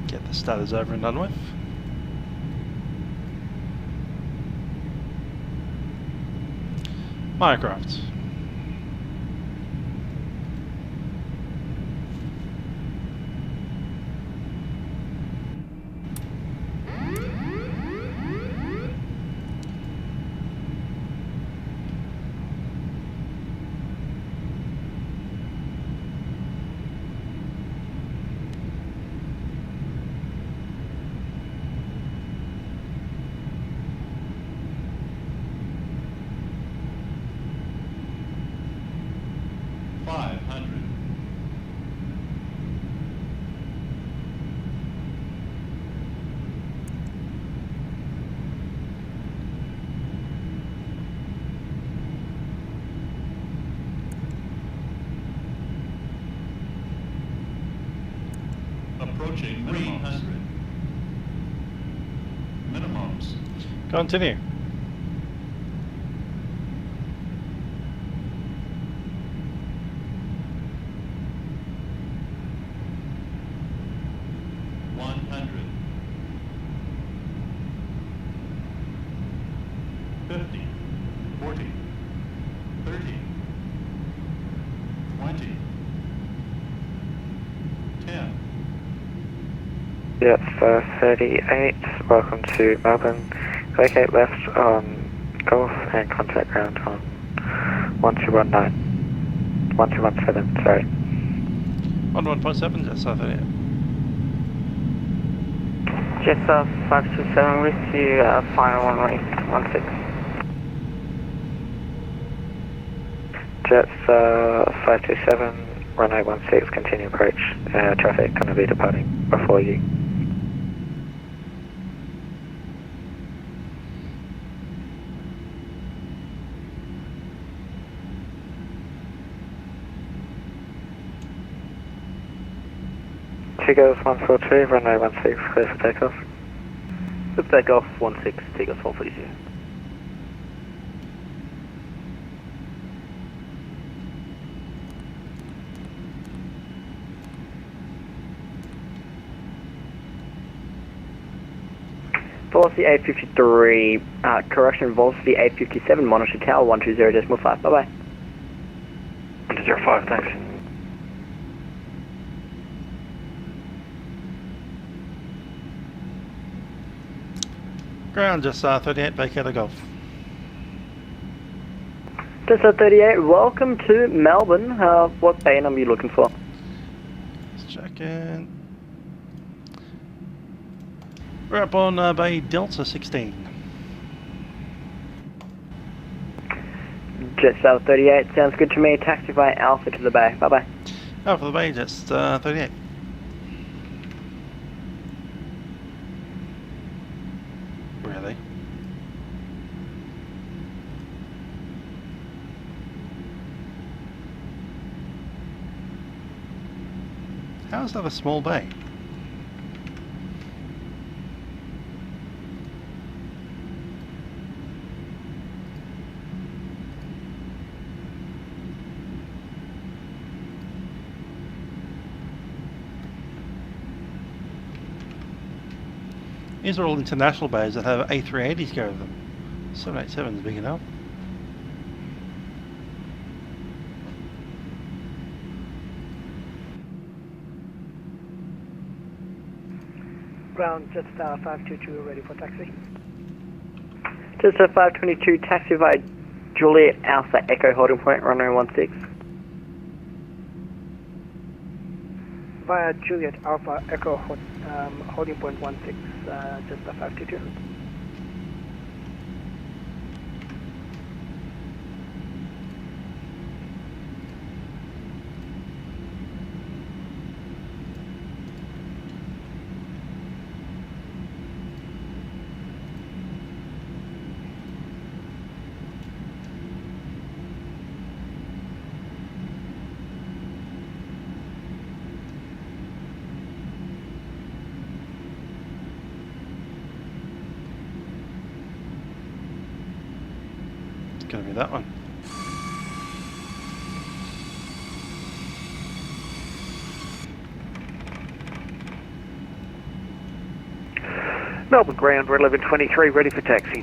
Get the starters over and done with. Minecraft. Approaching minimums. Minimums. Continue. Jetstar 38, welcome to Melbourne. Vacate left on Golf and contact ground on 1219. 1217, sorry. 11.7, Jetstar 38. Jetstar 527 with you, final runway 16. Jetstar 527, runway 16, continue approach. Traffic going to be departing before you. Tigers 142, runway 16, clear for takeoff. Good takeoff, 16, Tigers 442. Velocity 853, correction, velocity 857, monitor tower 120.5, bye bye. 105, thanks. Ground, Jetstar 38, vacate Golf. Jetstar 38, welcome to Melbourne. What bay number are you looking for? Let's check in. We're up on Bay Delta 16. Jetstar 38, sounds good to me. Taxi via Alpha to the bay, bye bye. Alpha to the Bay, Jetstar 38. Where are they? How is that a small bay? These are all international bays that have A380s go to them. 787 is big enough. Ground, Jetstar 522, ready for taxi. Jetstar 522, taxi via Juliet Alpha Echo holding point, runway 16. Via Juliet Alpha Echo holding point 16, Jetstar 522. It's going to be that one. Melbourne ground, red 1123, ready for taxi.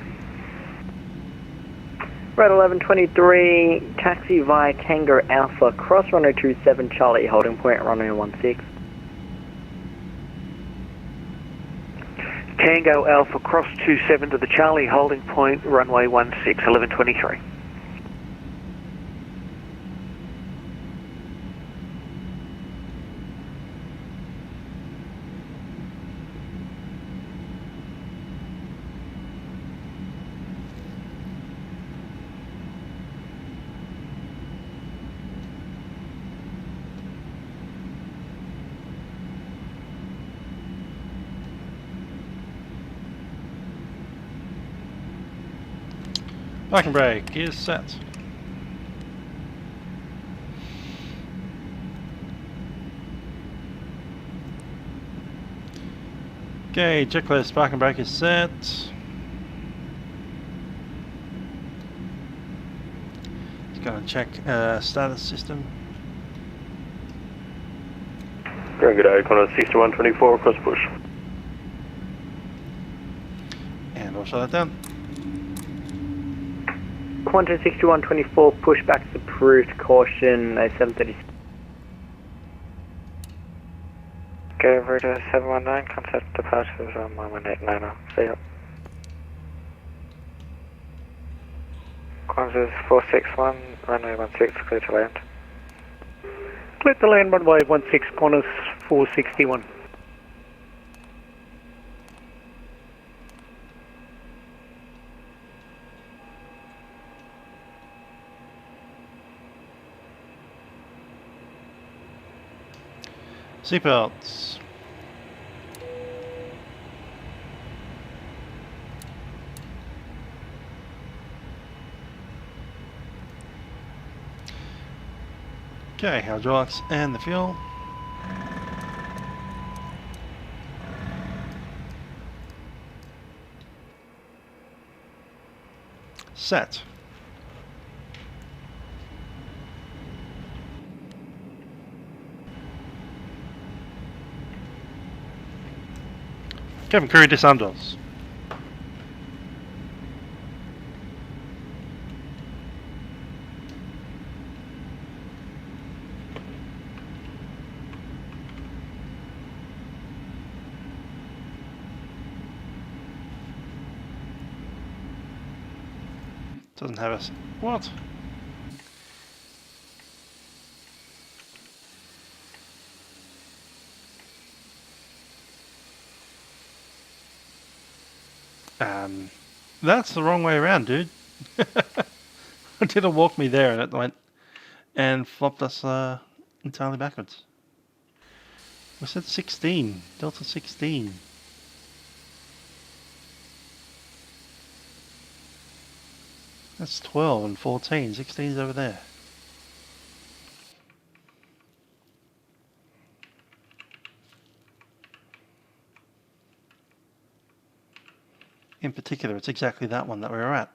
Red 1123, taxi via Tango Alpha, cross runway 27 Charlie, holding point runway 16. Tango Alpha, cross 27 to the Charlie, holding point runway 16, 1123. Parking brake is set. Okay, checklist, parking brake is set. Just gonna check status system. Ground, good day, Connor 6124, cross push. And we'll shut that down. Quantum 6124, pushback's approved, caution 730. Go over to 719, contact departures on 1189, see ya. Quantum 461, runway 16, clear to land. Clear to land, runway 16, Qantas 461. Seatbelts. Okay, hydraulics and the fuel. set. Cabin crew disarm doors. Doesn't have us. What? That's the wrong way around, dude. It didn't walk me there, and it went and flopped us entirely backwards. We said 16, Delta 16. That's 12 and 14. 16's over there. In particular, it's exactly that one that we were at.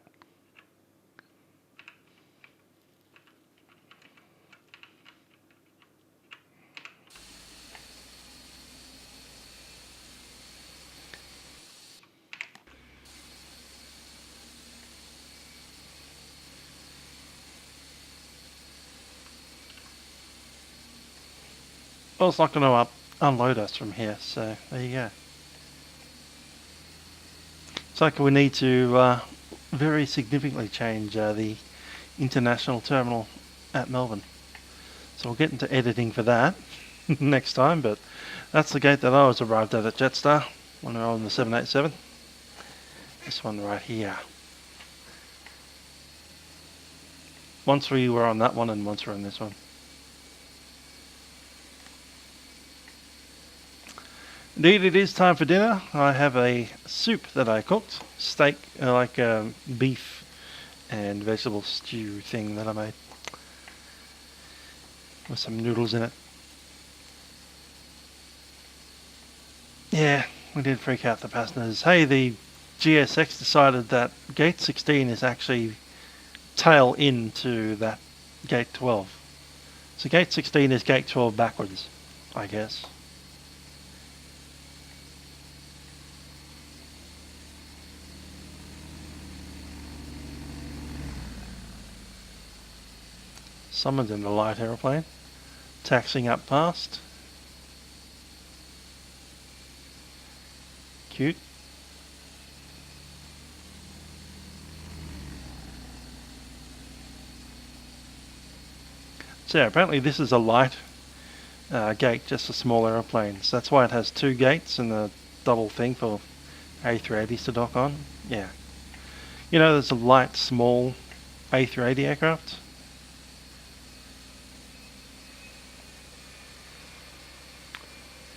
Well, it's not going to unload us from here, so there you go. It's like we need to very significantly change the international terminal at Melbourne. So we'll get into editing for that next time, but that's the gate that I was arrived at Jetstar when we were on the 787. This one right here. Once we were on that one and once we're on this one. Indeed, it is time for dinner. I have a soup that I cooked, steak, like beef and vegetable stew thing that I made, with some noodles in it. Yeah, we did freak out the passengers. Hey, the GSX decided that gate 16 is actually tail into that gate 12. So gate 16 is gate 12 backwards, I guess. Someone's in the light aeroplane, taxiing up past. Cute. So yeah, apparently this is a light gate, just a small aeroplane. So that's why it has two gates and a double thing for A380s to dock on. Yeah. You know, there's a light, small A380 aircraft.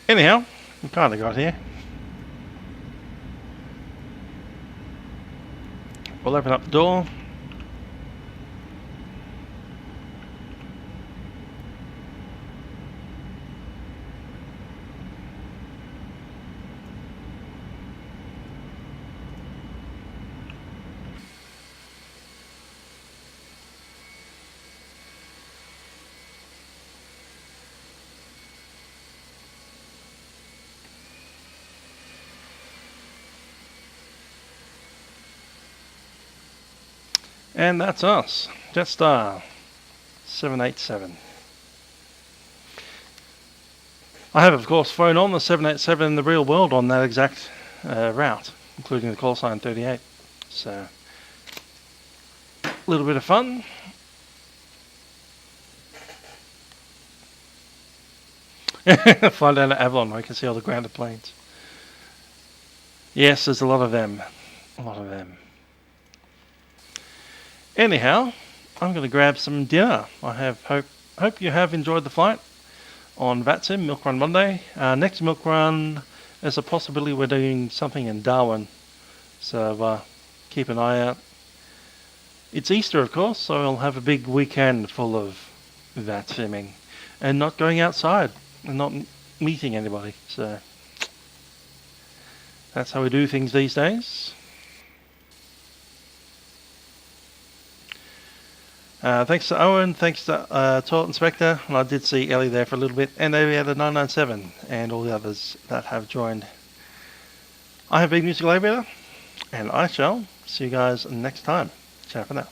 Anyhow, we kind of got here. We'll open up the door. And that's us, Jetstar 787. I have, of course, flown on the 787 in the real world on that exact route, including the call sign 38. So, a little bit of fun. Fly down to Avalon where you can see all the grounded planes. Yes, there's a lot of them. A lot of them. Anyhow, I'm going to grab some dinner. I hope you have enjoyed the flight on Vatsim, Milkrun Monday. Next Milkrun, there's a possibility we're doing something in Darwin. So keep an eye out. It's Easter, of course, so I'll have a big weekend full of Vatsimming and not going outside and not meeting anybody. So that's how we do things these days. Thanks to Owen, thanks to Toilet Inspector, and I did see Ellie there for a little bit, and Aviator 997, and all the others that have joined. I have been Musical Aviator, and I shall see you guys next time. Ciao for now.